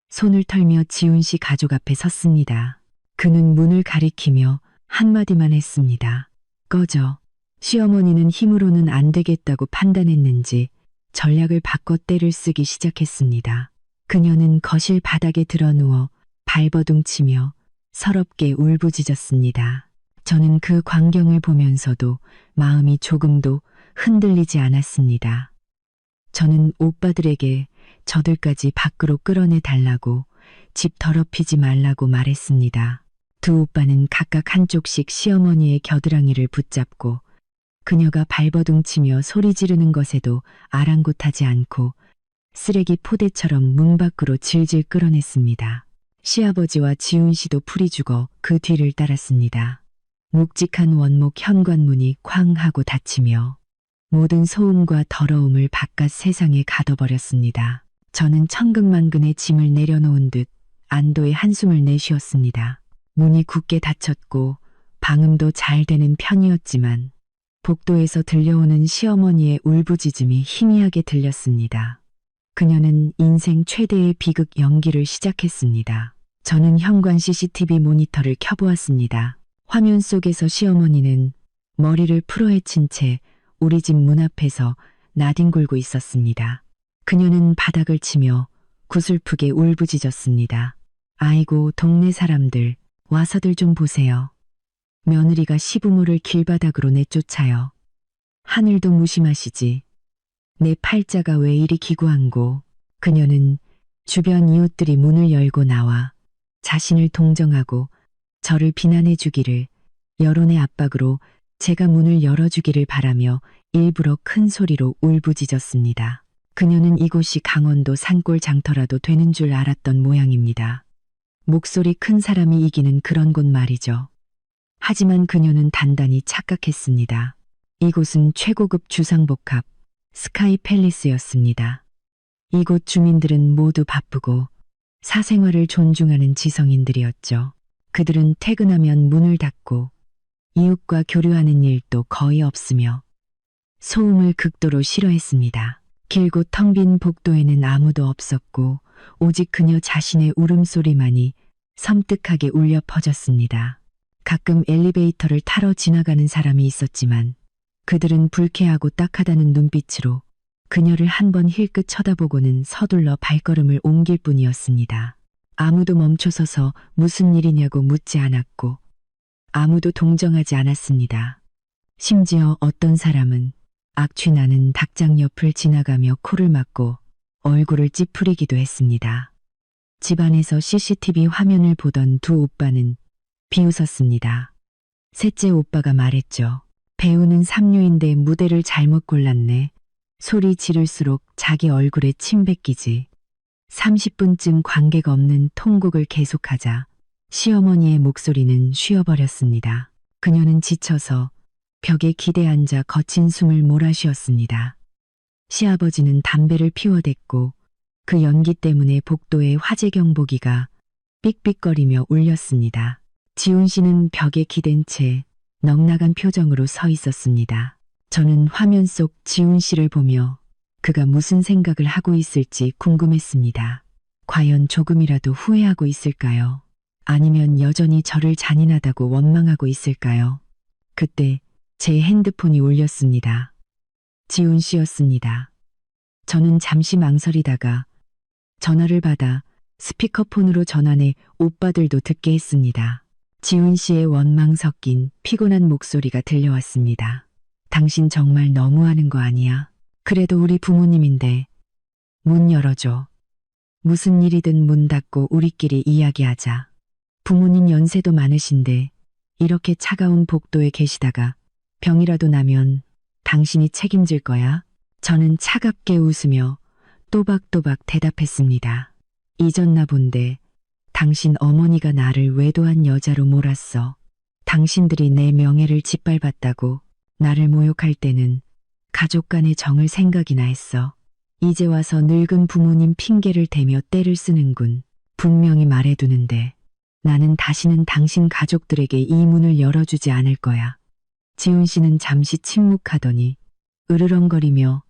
손을 털며 지훈 씨 가족 앞에 섰습니다. 그는 문을 가리키며 한마디만 했습니다. 꺼져. 시어머니는 힘으로는 안 되겠다고 판단했는지 전략을 바꿔 때를 쓰기 시작했습니다. 그녀는 거실 바닥에 드러누워 발버둥치며 서럽게 울부짖었습니다. 저는 그 광경을 보면서도 마음이 조금도 흔들리지 않았습니다. 저는 오빠들에게 저들까지 밖으로 끌어내 달라고, 집 더럽히지 말라고 말했습니다. 두 오빠는 각각 한쪽씩 시어머니의 겨드랑이를 붙잡고 그녀가 발버둥치며 소리 지르는 것에도 아랑곳하지 않고 쓰레기 포대처럼 문 밖으로 질질 끌어냈습니다. 시아버지와 지훈 씨도 풀이 죽어 그 뒤를 따랐습니다. 묵직한 원목 현관문이 쾅 하고 닫히며 모든 소음과 더러움을 바깥 세상에 가둬버렸습니다. 저는 천근만근의 짐을 내려놓은 듯 안도의 한숨을 내쉬었습니다. 문이 굳게 닫혔고 방음도 잘 되는 편이었지만 복도에서 들려오는 시어머니의 울부짖음이 희미하게 들렸습니다. 그녀는 인생 최대의 비극 연기를 시작했습니다. 저는 현관 CCTV 모니터를 켜보았습니다. 화면 속에서 시어머니는 머리를 풀어헤친 채 우리 집 문 앞에서 나뒹굴고 있었습니다. 그녀는 바닥을 치며 구슬프게 울부짖었습니다. 아이고, 동네 사람들, 와서들 좀 보세요. 며느리가 시부모를 길바닥으로 내쫓아요. 하늘도 무심하시지. 내 팔자가 왜 이리 기구한고. 그녀는 주변 이웃들이 문을 열고 나와 자신을 동정하고 저를 비난해 주기를, 여론의 압박으로 제가 문을 열어주기를 바라며 일부러 큰 소리로 울부짖었습니다. 그녀는 이곳이 강원도 산골 장터라도 되는 줄 알았던 모양입니다. 목소리 큰 사람이 이기는 그런 곳 말이죠. 하지만 그녀는 단단히 착각했습니다. 이곳은 최고급 주상복합 스카이 팰리스였습니다. 이곳 주민들은 모두 바쁘고 사생활을 존중하는 지성인들이었죠. 그들은 퇴근하면 문을 닫고 이웃과 교류하는 일도 거의 없으며 소음을 극도로 싫어했습니다. 길고 텅 빈 복도에는 아무도 없었고 오직 그녀 자신의 울음소리만이 섬뜩하게 울려 퍼졌습니다. 가끔 엘리베이터를 타러 지나가는 사람이 있었지만 그들은 불쾌하고 딱하다는 눈빛으로 그녀를 한번 힐끗 쳐다보고는 서둘러 발걸음을 옮길 뿐이었습니다. 아무도 멈춰서서 무슨 일이냐고 묻지 않았고 아무도 동정하지 않았습니다. 심지어 어떤 사람은 악취 나는 닭장 옆을 지나가며 코를 막고 얼굴을 찌푸리기도 했습니다. 집안에서 CCTV 화면을 보던 두 오빠는 비웃었습니다. 셋째 오빠가 말했죠. 배우는 삼류인데 무대를 잘못 골랐네. 소리 지를수록 자기 얼굴에 침 뱉기지. 30분쯤 관계가 없는 통곡을 계속하자 시어머니의 목소리는 쉬어버렸습니다. 그녀는 지쳐서 벽에 기대 앉아 거친 숨을 몰아쉬었습니다. 시아버지는 담배를 피워댔고 그 연기 때문에 복도의 화재 경보기가 삑삑거리며 울렸습니다. 지훈 씨는 벽에 기댄 채 넉나간 표정으로 서 있었습니다. 저는 화면 속 지훈 씨를 보며 그가 무슨 생각을 하고 있을지 궁금했습니다. 과연 조금이라도 후회하고 있을까요? 아니면 여전히 저를 잔인하다고 원망하고 있을까요? 그때 제 핸드폰이 울렸습니다. 지훈 씨였습니다. 저는 잠시 망설이다가 전화를 받아 스피커폰으로 전환해 오빠들도 듣게 했습니다. 지훈 씨의 원망 섞인 피곤한 목소리가 들려왔습니다. 당신 정말 너무하는 거 아니야? 그래도 우리 부모님인데 문 열어줘. 무슨 일이든 문 닫고 우리끼리 이야기하자. 부모님 연세도 많으신데 이렇게 차가운 복도에 계시다가 병이라도 나면 당신이 책임질 거야? 저는 차갑게 웃으며 또박또박 대답했습니다. 잊었나 본데 당신 어머니가 나를 외도한 여자로 몰았어. 당신들이 내 명예를 짓밟았다고 나를 모욕할 때는 가족 간의 정을 생각이나 했어. 이제 와서 늙은 부모님 핑계를 대며 떼를 쓰는군. 분명히 말해두는데 나는 다시는 당신 가족들에게 이 문을 열어주지 않을 거야. 지훈 씨는 잠시 침묵하더니 으르렁거리며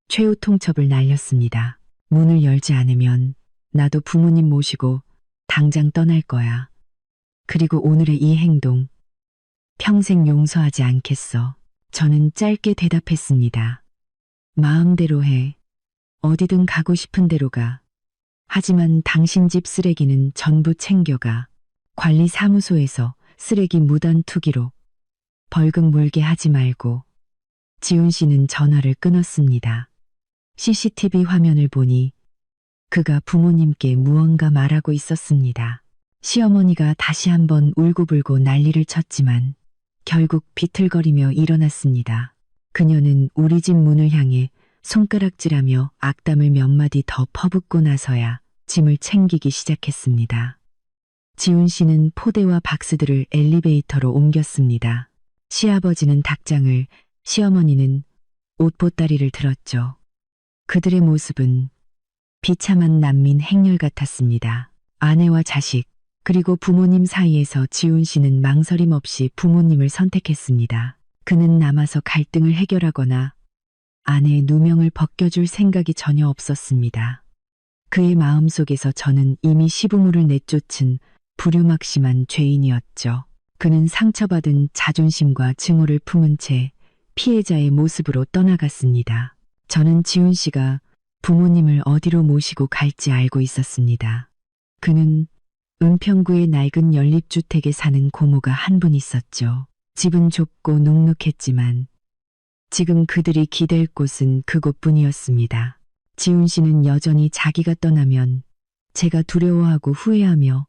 최후 통첩을 날렸습니다. 문을 열지 않으면 나도 부모님 모시고 당장 떠날 거야. 그리고 오늘의 이 행동 평생 용서하지 않겠어. 저는 짧게 대답했습니다. 마음대로 해. 어디든 가고 싶은 대로 가. 하지만 당신 집 쓰레기는 전부 챙겨가. 관리사무소에서 쓰레기 무단 투기로 벌금 물게 하지 말고. 지훈 씨는 전화를 끊었습니다. CCTV 화면을 보니 그가 부모님께 무언가 말하고 있었습니다. 시어머니가 다시 한번 울고불고 난리를 쳤지만 결국 비틀거리며 일어났습니다. 그녀는 우리 집 문을 향해 손가락질하며 악담을 몇 마디 더 퍼붓고 나서야 짐을 챙기기 시작했습니다. 지훈 씨는 포대와 박스들을 엘리베이터로 옮겼습니다. 시아버지는 닭장을, 시어머니는 옷보따리를 들었죠. 그들의 모습은 비참한 난민 행렬 같았습니다. 아내와 자식, 그리고 부모님 사이에서 지훈 씨는 망설임 없이 부모님을 선택했습니다. 그는 남아서 갈등을 해결하거나 아내의 누명을 벗겨줄 생각이 전혀 없었습니다. 그의 마음속에서 저는 이미 시부모를 내쫓은 불효막심한 죄인이었죠. 그는 상처받은 자존심과 증오를 품은 채 피해자의 모습으로 떠나갔습니다. 저는 지훈 씨가 부모님을 어디로 모시고 갈지 알고 있었습니다. 그는 은평구의 낡은 연립주택에 사는 고모가 한 분 있었죠. 집은 좁고 눅눅했지만 지금 그들이 기댈 곳은 그곳뿐이었습니다. 지훈 씨는 여전히 자기가 떠나면 제가 두려워하고 후회하며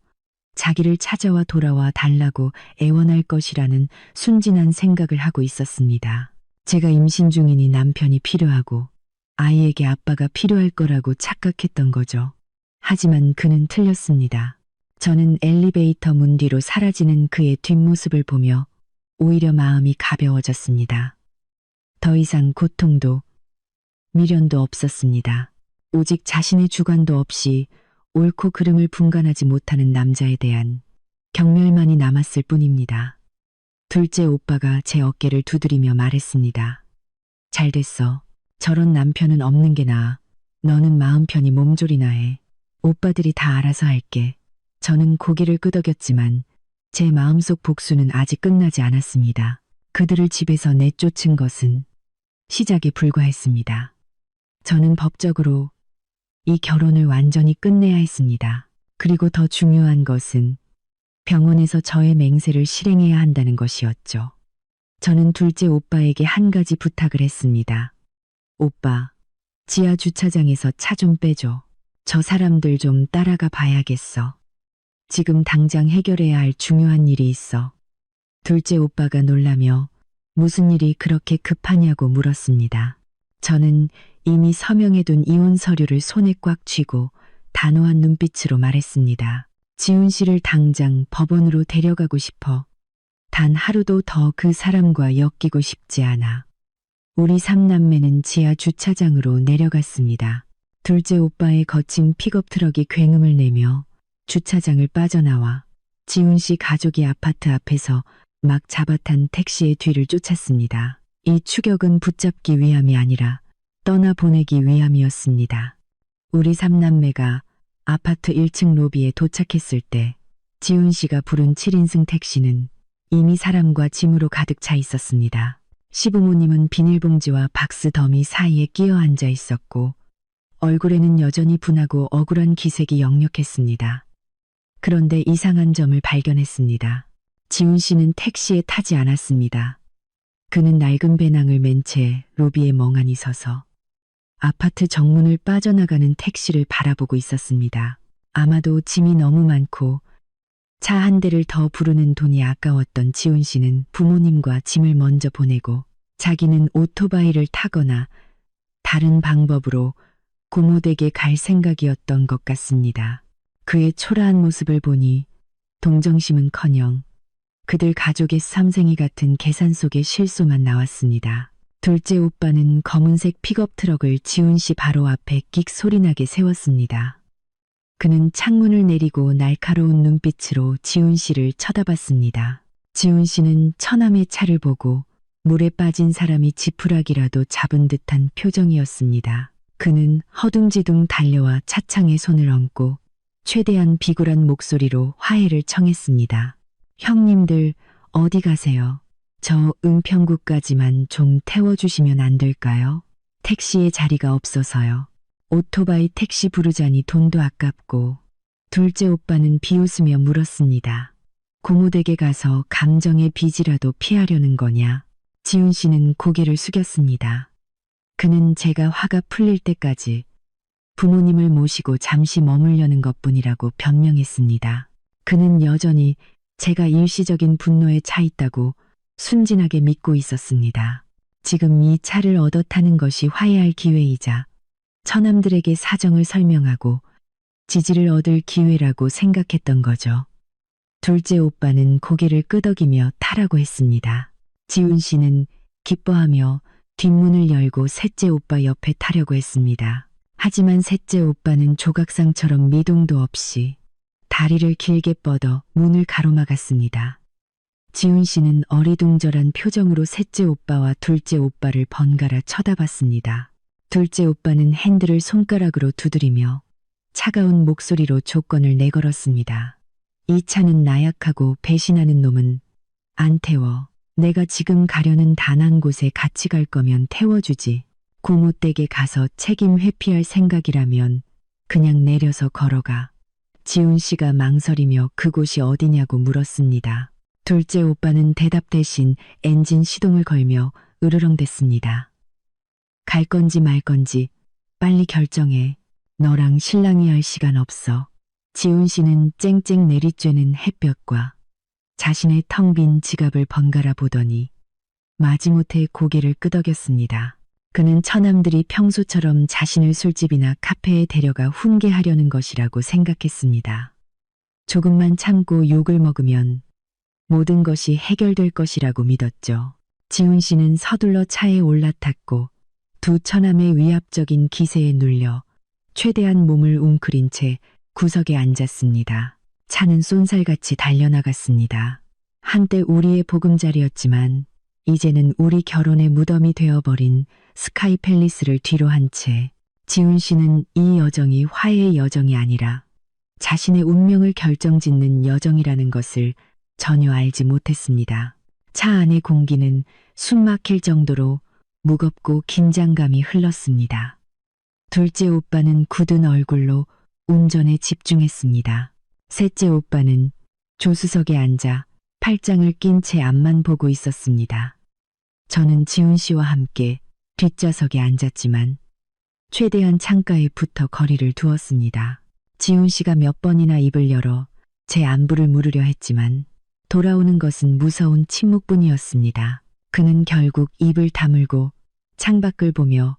자기를 찾아와 돌아와 달라고 애원할 것이라는 순진한 생각을 하고 있었습니다. 제가 임신 중이니 남편이 필요하고 아이에게 아빠가 필요할 거라고 착각했던 거죠. 하지만 그는 틀렸습니다. 저는 엘리베이터 문 뒤로 사라지는 그의 뒷모습을 보며 오히려 마음이 가벼워졌습니다. 더 이상 고통도 미련도 없었습니다. 오직 자신의 주관도 없이 옳고 그름을 분간하지 못하는 남자에 대한 경멸만이 남았을 뿐입니다. 둘째 오빠가 제 어깨를 두드리며 말했습니다. 잘 됐어. 저런 남편은 없는 게 나아. 너는 마음 편히 몸조리나 해. 오빠들이 다 알아서 할게. 저는 고개를 끄덕였지만 제 마음속 복수는 아직 끝나지 않았습니다. 그들을 집에서 내쫓은 것은 시작에 불과했습니다. 저는 법적으로 이 결혼을 완전히 끝내야 했습니다. 그리고 더 중요한 것은 병원에서 저의 맹세를 실행해야 한다는 것이었죠. 저는 둘째 오빠에게 한 가지 부탁을 했습니다. 오빠, 지하 주차장에서 차 좀 빼줘. 저 사람들 좀 따라가 봐야겠어. 지금 당장 해결해야 할 중요한 일이 있어. 둘째 오빠가 놀라며 무슨 일이 그렇게 급하냐고 물었습니다. 저는 이미 서명해둔 이혼 서류를 손에 꽉 쥐고 단호한 눈빛으로 말했습니다. 지훈 씨를 당장 법원으로 데려가고 싶어. 단 하루도 더 그 사람과 엮이고 싶지 않아. 우리 삼남매는 지하 주차장으로 내려갔습니다. 둘째 오빠의 거친 픽업 트럭이 굉음을 내며 주차장을 빠져나와 지훈 씨 가족이 아파트 앞에서 막 잡아탄 택시의 뒤를 쫓았습니다. 이 추격은 붙잡기 위함이 아니라 떠나보내기 위함이었습니다. 우리 삼남매가 아파트 1층 로비에 도착했을 때 지훈 씨가 부른 7인승 택시는 이미 사람과 짐으로 가득 차 있었습니다. 시부모님은 비닐봉지와 박스 더미 사이에 끼어 앉아 있었고 얼굴에는 여전히 분하고 억울한 기색이 역력했습니다. 그런데 이상한 점을 발견했습니다. 지훈 씨는 택시에 타지 않았습니다. 그는 낡은 배낭을 맨 채 로비에 멍하니 서서 아파트 정문을 빠져나가는 택시를 바라보고 있었습니다. 아마도 짐이 너무 많고 차 한 대를 더 부르는 돈이 아까웠던 지훈 씨는 부모님과 짐을 먼저 보내고 자기는 오토바이를 타거나 다른 방법으로 고모댁에 갈 생각이었던 것 같습니다. 그의 초라한 모습을 보니 동정심은커녕 그들 가족의 삼생이 같은 계산 속의 실소만 나왔습니다. 둘째 오빠는 검은색 픽업 트럭을 지훈 씨 바로 앞에 끽 소리나게 세웠습니다. 그는 창문을 내리고 날카로운 눈빛으로 지훈 씨를 쳐다봤습니다. 지훈 씨는 처남의 차를 보고 물에 빠진 사람이 지푸라기라도 잡은 듯한 표정이었습니다. 그는 허둥지둥 달려와 차창에 손을 얹고 최대한 비굴한 목소리로 화해를 청했습니다. 형님들 어디 가세요? 저 은평구까지만 좀 태워주시면 안 될까요? 택시에 자리가 없어서요. 오토바이 택시 부르자니 돈도 아깝고. 둘째 오빠는 비웃으며 물었습니다. 고모댁에 가서 감정의 빚이라도 피하려는 거냐? 지훈 씨는 고개를 숙였습니다. 그는 제가 화가 풀릴 때까지 부모님을 모시고 잠시 머물려는 것뿐이라고 변명했습니다. 그는 여전히 제가 일시적인 분노에 차 있다고 순진하게 믿고 있었습니다. 지금 이 차를 얻어 타는 것이 화해할 기회이자 처남들에게 사정을 설명하고 지지를 얻을 기회라고 생각했던 거죠. 둘째 오빠는 고개를 끄덕이며 타라고 했습니다. 지훈 씨는 기뻐하며 뒷문을 열고 셋째 오빠 옆에 타려고 했습니다. 하지만 셋째 오빠는 조각상처럼 미동도 없이 다리를 길게 뻗어 문을 가로막았습니다. 지훈 씨는 어리둥절한 표정으로 셋째 오빠와 둘째 오빠를 번갈아 쳐다봤습니다. 둘째 오빠는 핸들을 손가락으로 두드리며 차가운 목소리로 조건을 내걸었습니다. 이 차는 나약하고 배신하는 놈은 안 태워. 내가 지금 가려는 단 한 곳에 같이 갈 거면 태워주지. 고모 댁에 가서 책임 회피할 생각이라면 그냥 내려서 걸어가. 지훈 씨가 망설이며 그곳이 어디냐고 물었습니다. 둘째 오빠는 대답 대신 엔진 시동을 걸며 으르렁댔습니다. 갈 건지 말 건지 빨리 결정해. 너랑 신랑이 할 시간 없어. 지훈 씨는 쨍쨍 내리쬐는 햇볕과 자신의 텅 빈 지갑을 번갈아 보더니 마지못해 고개를 끄덕였습니다. 그는 처남들이 평소처럼 자신을 술집이나 카페에 데려가 훈계하려는 것이라고 생각했습니다. 조금만 참고 욕을 먹으면 모든 것이 해결될 것이라고 믿었죠. 지훈 씨는 서둘러 차에 올라탔고 두 처남의 위압적인 기세에 눌려 최대한 몸을 웅크린 채 구석에 앉았습니다. 차는 쏜살같이 달려나갔습니다. 한때 우리의 보금자리였지만 이제는 우리 결혼의 무덤이 되어버린 스카이 팰리스를 뒤로 한 채 지훈 씨는 이 여정이 화해의 여정이 아니라 자신의 운명을 결정짓는 여정이라는 것을 전혀 알지 못했습니다. 차 안의 공기는 숨 막힐 정도로 무겁고 긴장감이 흘렀습니다. 둘째 오빠는 굳은 얼굴로 운전에 집중했습니다. 셋째 오빠는 조수석에 앉아 팔짱을 낀 채 앞만 보고 있었습니다. 저는 지훈 씨와 함께 뒷좌석에 앉았지만 최대한 창가에 붙어 거리를 두었습니다. 지훈 씨가 몇 번이나 입을 열어 제 안부를 물으려 했지만 돌아오는 것은 무서운 침묵뿐이었습니다. 그는 결국 입을 다물고 창밖을 보며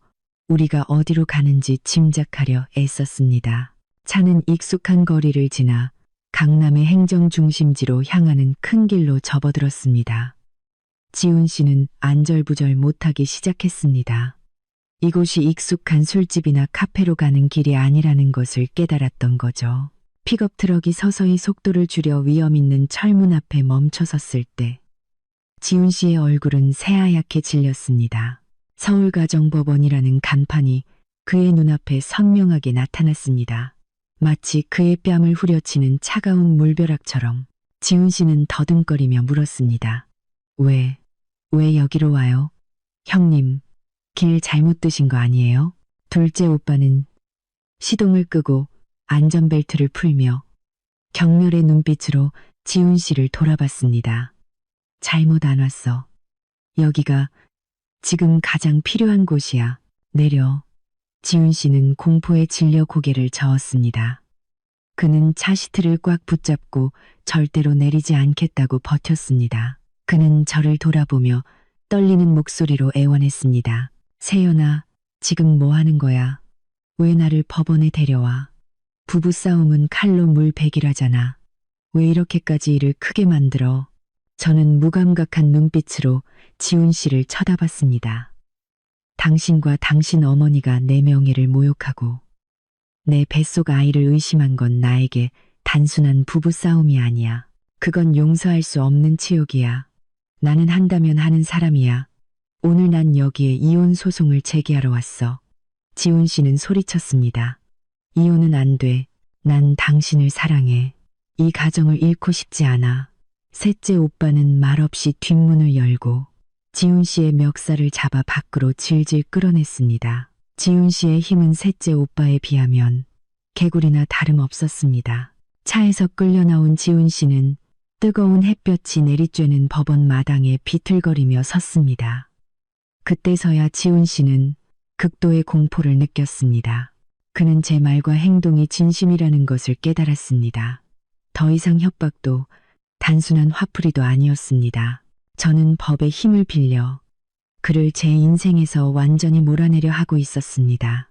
우리가 어디로 가는지 짐작하려 애썼습니다. 차는 익숙한 거리를 지나 강남의 행정 중심지로 향하는 큰 길로 접어들었습니다. 지훈 씨는 안절부절 못하기 시작했습니다. 이곳이 익숙한 술집이나 카페로 가는 길이 아니라는 것을 깨달았던 거죠. 픽업 트럭이 서서히 속도를 줄여 위험 있는 철문 앞에 멈춰섰을 때 지훈 씨의 얼굴은 새하얗게 질렸습니다. 서울가정법원이라는 간판이 그의 눈앞에 선명하게 나타났습니다. 마치 그의 뺨을 후려치는 차가운 물벼락처럼 지훈 씨는 더듬거리며 물었습니다. 왜 여기로 와요? 형님, 길 잘못 드신 거 아니에요? 둘째 오빠는 시동을 끄고 안전벨트를 풀며 경멸의 눈빛으로 지훈 씨를 돌아봤습니다. 잘못 안 왔어. 여기가 지금 가장 필요한 곳이야. 내려. 지훈 씨는 공포에 질려 고개를 저었습니다. 그는 차 시트를 꽉 붙잡고 절대로 내리지 않겠다고 버텼습니다. 그는 저를 돌아보며 떨리는 목소리로 애원했습니다. 세연아, 지금 뭐 하는 거야? 왜 나를 법원에 데려와? 부부싸움은 칼로 물베기라잖아. 왜 이렇게까지 일을 크게 만들어? 저는 무감각한 눈빛으로 지훈 씨를 쳐다봤습니다. 당신과 당신 어머니가 내 명예를 모욕하고 내 뱃속 아이를 의심한 건 나에게 단순한 부부싸움이 아니야. 그건 용서할 수 없는 치욕이야. 나는 한다면 하는 사람이야. 오늘 난 여기에 이혼 소송을 제기하러 왔어. 지훈 씨는 소리쳤습니다. 이혼은 안 돼. 난 당신을 사랑해. 이 가정을 잃고 싶지 않아. 셋째 오빠는 말없이 뒷문을 열고 지훈 씨의 멱살을 잡아 밖으로 질질 끌어냈습니다. 지훈 씨의 힘은 셋째 오빠에 비하면 개구리나 다름없었습니다. 차에서 끌려 나온 지훈 씨는 뜨거운 햇볕이 내리쬐는 법원 마당에 비틀거리며 섰습니다. 그때서야 지훈 씨는 극도의 공포를 느꼈습니다. 그는 제 말과 행동이 진심이라는 것을 깨달았습니다. 더 이상 협박도 단순한 화풀이도 아니었습니다. 저는 법의 힘을 빌려 그를 제 인생에서 완전히 몰아내려 하고 있었습니다.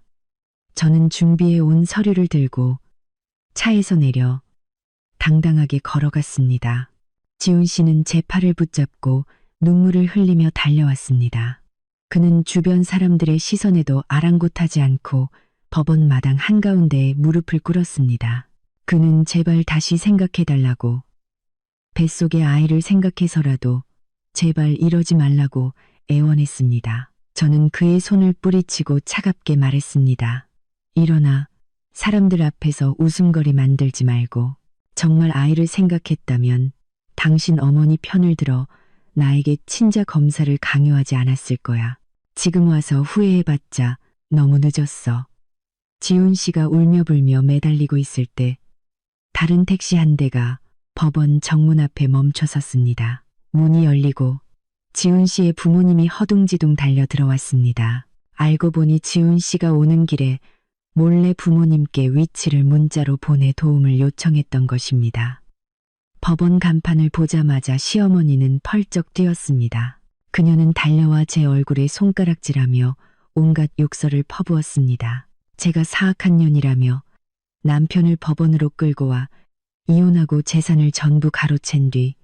저는 준비해 온 서류를 들고 차에서 내려 당당하게 걸어갔습니다. 지훈 씨는 제 팔을 붙잡고 눈물을 흘리며 달려왔습니다. 그는 주변 사람들의 시선에도 아랑곳하지 않고 법원 마당 한가운데에 무릎을 꿇었습니다. 그는 제발 다시 생각해달라고, 뱃속의 아이를 생각해서라도 제발 이러지 말라고 애원했습니다. 저는 그의 손을 뿌리치고 차갑게 말했습니다. 일어나, 사람들 앞에서 웃음거리 만들지 말고, 정말 아이를 생각했다면 당신 어머니 편을 들어 나에게 친자 검사를 강요하지 않았을 거야. 지금 와서 후회해봤자 너무 늦었어. 지훈 씨가 울며 불며 매달리고 있을 때 다른 택시 한 대가 법원 정문 앞에 멈춰섰습니다. 문이 열리고 지훈 씨의 부모님이 허둥지둥 달려 들어왔습니다. 알고 보니 지훈 씨가 오는 길에 몰래 부모님께 위치를 문자로 보내 도움을 요청했던 것입니다. 법원 간판을 보자마자 시어머니는 펄쩍 뛰었습니다. 그녀는 달려와 제 얼굴에 손가락질하며 온갖 욕설을 퍼부었습니다. 제가 사악한 년이라며 남편을 법원으로 끌고 와 이혼하고 재산을 전부 가로챈 뒤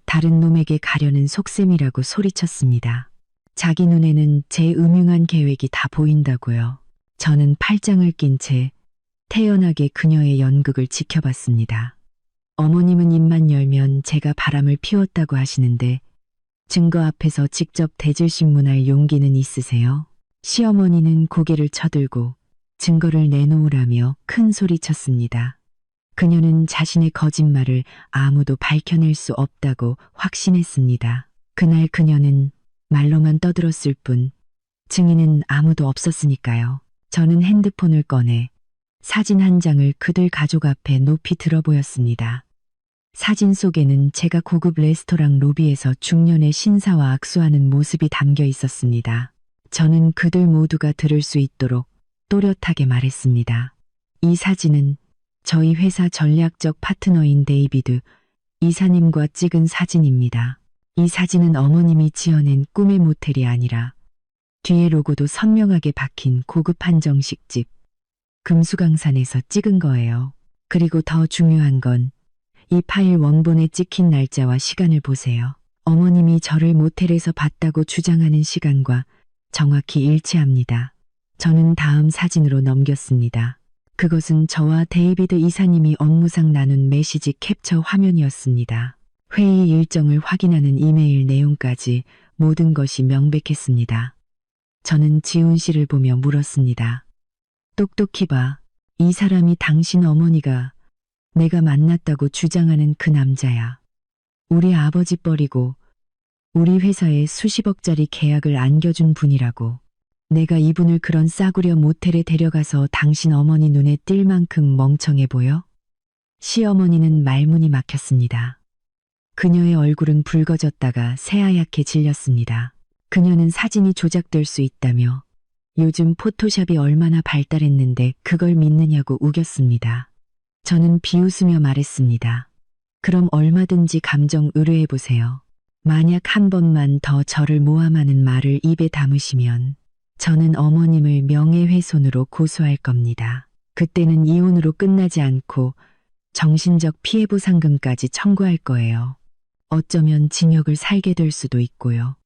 다른 놈에게 가려는 속셈이라고 소리쳤습니다. 자기 눈에는 제 음흉한 계획이 다 보인다고요. 저는 팔짱을 낀 채 태연하게 그녀의 연극을 지켜봤습니다. 어머님은 입만 열면 제가 바람을 피웠다고 하시는데 증거 앞에서 직접 대질신문할 용기는 있으세요? 시어머니는 고개를 쳐들고 증거를 내놓으라며 큰 소리쳤습니다. 그녀는 자신의 거짓말을 아무도 밝혀낼 수 없다고 확신했습니다. 그날 그녀는 말로만 떠들었을 뿐 증인은 아무도 없었으니까요. 저는 핸드폰을 꺼내 사진 한 장을 그들 가족 앞에 높이 들어 보였습니다. 사진 속에는 제가 고급 레스토랑 로비에서 중년의 신사와 악수하는 모습이 담겨 있었습니다. 저는 그들 모두가 들을 수 있도록 또렷하게 말했습니다. 이 사진은 저희 회사 전략적 파트너인 데이비드 이사님과 찍은 사진입니다. 이 사진은 어머님이 지어낸 꿈의 모텔이 아니라 뒤에 로고도 선명하게 박힌 고급 한정식집 금수강산에서 찍은 거예요. 그리고 더 중요한 건 이 파일 원본에 찍힌 날짜와 시간을 보세요. 어머님이 저를 모텔에서 봤다고 주장하는 시간과 정확히 일치합니다. 저는 다음 사진으로 넘겼습니다. 그것은 저와 데이비드 이사님이 업무상 나눈 메시지 캡처 화면이었습니다. 회의 일정을 확인하는 이메일 내용까지 모든 것이 명백했습니다. 저는 지훈 씨를 보며 물었습니다. 똑똑히 봐. 이 사람이 당신 어머니가 내가 만났다고 주장하는 그 남자야. 우리 아버지 버리고 우리 회사에 수십억짜리 계약을 안겨준 분이라고. 내가 이분을 그런 싸구려 모텔에 데려가서 당신 어머니 눈에 띌 만큼 멍청해 보여? 시어머니는 말문이 막혔습니다. 그녀의 얼굴은 붉어졌다가 새하얗게 질렸습니다. 그녀는 사진이 조작될 수 있다며 요즘 포토샵이 얼마나 발달했는데 그걸 믿느냐고 우겼습니다. 저는 비웃으며 말했습니다. 그럼 얼마든지 감정 의뢰해보세요. 만약 한 번만 더 저를 모함하는 말을 입에 담으시면 저는 어머님을 명예훼손으로 고소할 겁니다. 그때는 이혼으로 끝나지 않고 정신적 피해보상금까지 청구할 거예요. 어쩌면 징역을 살게 될 수도 있고요.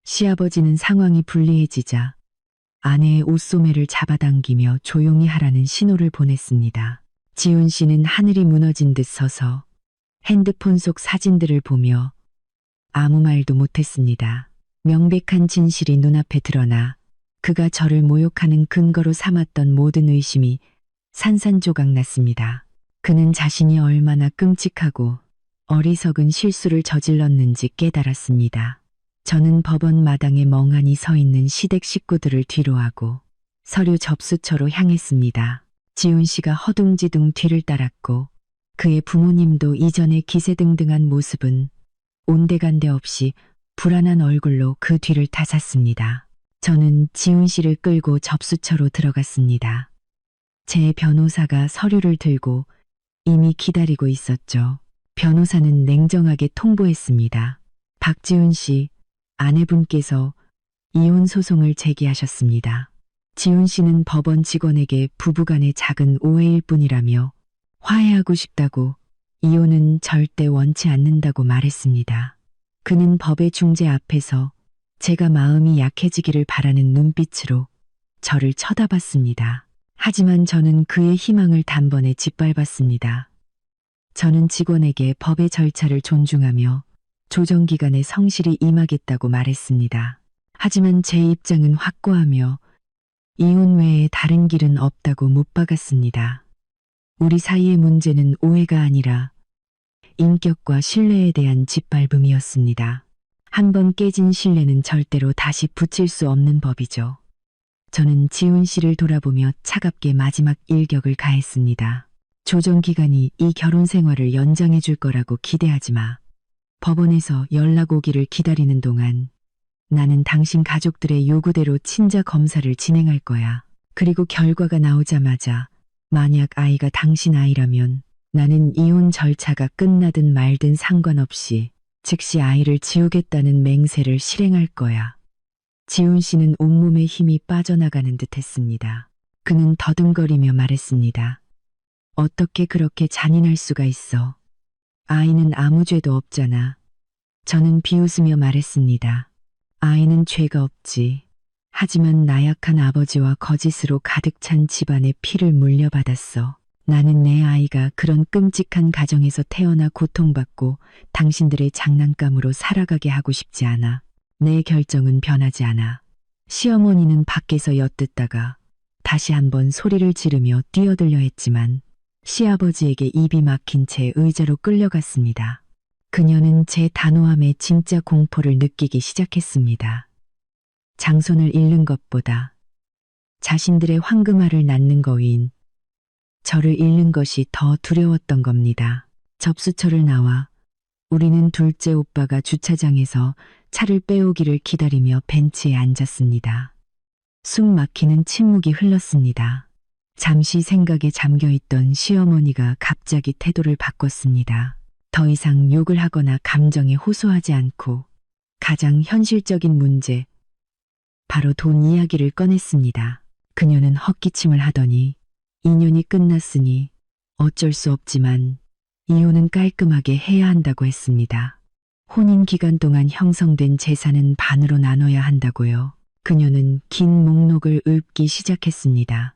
시아버지는 상황이 불리해지자 아내의 옷소매를 잡아당기며 조용히 하라는 신호를 보냈습니다. 지훈 씨는 하늘이 무너진 듯 서서 핸드폰 속 사진들을 보며 아무 말도 못했습니다. 명백한 진실이 눈앞에 드러나 그가 저를 모욕하는 근거로 삼았던 모든 의심이 산산조각 났습니다. 그는 자신이 얼마나 끔찍하고 어리석은 실수를 저질렀는지 깨달았습니다. 저는 법원 마당에 멍하니 서 있는 시댁 식구들을 뒤로하고 서류 접수처로 향했습니다. 지훈 씨가 허둥지둥 뒤를 따랐고 그의 부모님도 이전의 기세등등한 모습은 온데간데 없이 불안한 얼굴로 그 뒤를 타샀습니다. 저는 지훈 씨를 끌고 접수처로 들어갔습니다. 제 변호사가 서류를 들고 이미 기다리고 있었죠. 변호사는 냉정하게 통보했습니다. 박지훈 씨, 아내분께서 이혼 소송을 제기하셨습니다. 지훈 씨는 법원 직원에게 부부간의 작은 오해일 뿐이라며 화해하고 싶다고, 이혼은 절대 원치 않는다고 말했습니다. 그는 법의 중재 앞에서 제가 마음이 약해지기를 바라는 눈빛으로 저를 쳐다봤습니다. 하지만 저는 그의 희망을 단번에 짓밟았습니다. 저는 직원에게 법의 절차를 존중하며 조정기간에 성실히 임하겠다고 말했습니다. 하지만 제 입장은 확고하며 이혼 외에 다른 길은 없다고 못 박았습니다. 우리 사이의 문제는 오해가 아니라 인격과 신뢰에 대한 짓밟음이었습니다. 한번 깨진 신뢰는 절대로 다시 붙일 수 없는 법이죠. 저는 지훈 씨를 돌아보며 차갑게 마지막 일격을 가했습니다. 조정기간이 이 결혼 생활을 연장해 줄 거라고 기대하지 마. 법원에서 연락 오기를 기다리는 동안 나는 당신 가족들의 요구대로 친자 검사를 진행할 거야. 그리고 결과가 나오자마자 만약 아이가 당신 아이라면 나는 이혼 절차가 끝나든 말든 상관없이 즉시 아이를 지우겠다는 맹세를 실행할 거야. 지훈 씨는 온몸에 힘이 빠져나가는 듯 했습니다. 그는 더듬거리며 말했습니다. 어떻게 그렇게 잔인할 수가 있어. 아이는 아무 죄도 없잖아. 저는 비웃으며 말했습니다. 아이는 죄가 없지. 하지만 나약한 아버지와 거짓으로 가득 찬 집안의 피를 물려받았어. 나는 내 아이가 그런 끔찍한 가정에서 태어나 고통받고 당신들의 장난감으로 살아가게 하고 싶지 않아. 내 결정은 변하지 않아. 시어머니는 밖에서 엿듣다가 다시 한번 소리를 지르며 뛰어들려 했지만 시아버지에게 입이 막힌 채 의자로 끌려갔습니다. 그녀는 제 단호함에 진짜 공포를 느끼기 시작했습니다. 장손을 잃는 것보다 자신들의 황금알을 낳는 거인 저를 잃는 것이 더 두려웠던 겁니다. 접수처를 나와 우리는 둘째 오빠가 주차장에서 차를 빼오기를 기다리며 벤치에 앉았습니다. 숨 막히는 침묵이 흘렀습니다. 잠시 생각에 잠겨있던 시어머니가 갑자기 태도를 바꿨습니다. 더 이상 욕을 하거나 감정에 호소하지 않고 가장 현실적인 문제, 바로 돈 이야기를 꺼냈습니다. 그녀는 헛기침을 하더니 인연이 끝났으니 어쩔 수 없지만 이혼은 깔끔하게 해야 한다고 했습니다. 혼인 기간 동안 형성된 재산은 반으로 나눠야 한다고요. 그녀는 긴 목록을 읊기 시작했습니다.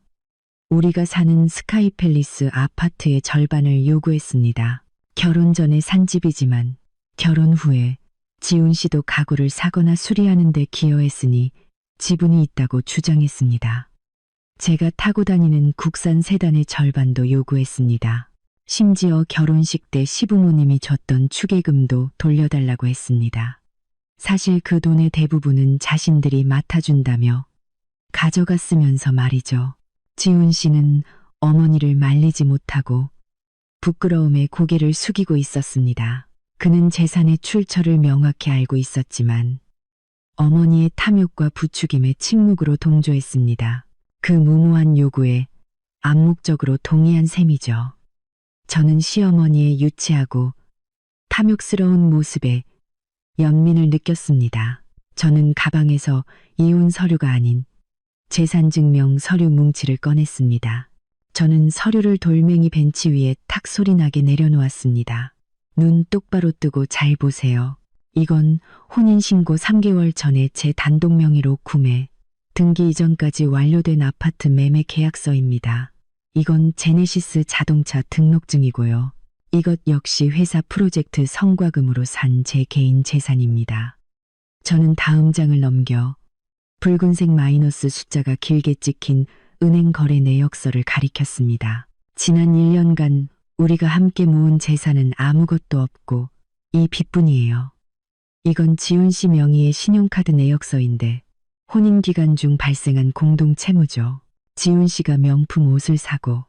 우리가 사는 스카이팰리스 아파트의 절반을 요구했습니다. 결혼 전에 산 집이지만 결혼 후에 지훈 씨도 가구를 사거나 수리하는 데 기여했으니 지분이 있다고 주장했습니다. 제가 타고 다니는 국산 세단의 절반도 요구했습니다. 심지어 결혼식 때 시부모님이 줬던 축의금도 돌려달라고 했습니다. 사실 그 돈의 대부분은 자신들이 맡아준다며 가져갔으면서 말이죠. 지훈 씨는 어머니를 말리지 못하고 부끄러움에 고개를 숙이고 있었습니다. 그는 재산의 출처를 명확히 알고 있었지만 어머니의 탐욕과 부추김에 침묵으로 동조했습니다. 그 무모한 요구에 암묵적으로 동의한 셈이죠. 저는 시어머니의 유치하고 탐욕스러운 모습에 연민을 느꼈습니다. 저는 가방에서 이혼 서류가 아닌 재산증명 서류 뭉치를 꺼냈습니다. 저는 서류를 돌멩이 벤치 위에 탁 소리나게 내려놓았습니다. 눈 똑바로 뜨고 잘 보세요. 이건 혼인신고 3개월 전에 제 단독 명의로 구매, 등기 이전까지 완료된 아파트 매매 계약서입니다. 이건 제네시스 자동차 등록증이고요. 이것 역시 회사 프로젝트 성과금으로 산 제 개인 재산입니다. 저는 다음 장을 넘겨 붉은색 마이너스 숫자가 길게 찍힌 은행 거래 내역서를 가리켰습니다. 지난 1년간 우리가 함께 모은 재산은 아무것도 없고 이 빚뿐이에요. 이건 지훈 씨 명의의 신용카드 내역서인데 혼인 기간 중 발생한 공동 채무죠. 지훈 씨가 명품 옷을 사고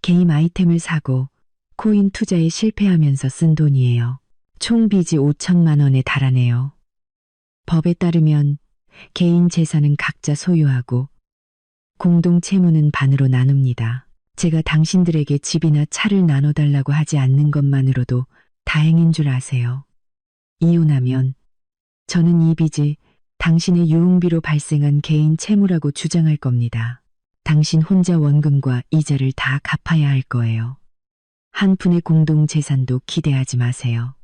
게임 아이템을 사고 코인 투자에 실패하면서 쓴 돈이에요. 총 빚이 5천만 원에 달하네요. 법에 따르면 개인 재산은 각자 소유하고 공동 채무는 반으로 나눕니다. 제가 당신들에게 집이나 차를 나눠달라고 하지 않는 것만으로도 다행인 줄 아세요. 이혼하면 저는 이 빚이 당신의 유흥비로 발생한 개인 채무라고 주장할 겁니다. 당신 혼자 원금과 이자를 다 갚아야 할 거예요. 한 푼의 공동 재산도 기대하지 마세요.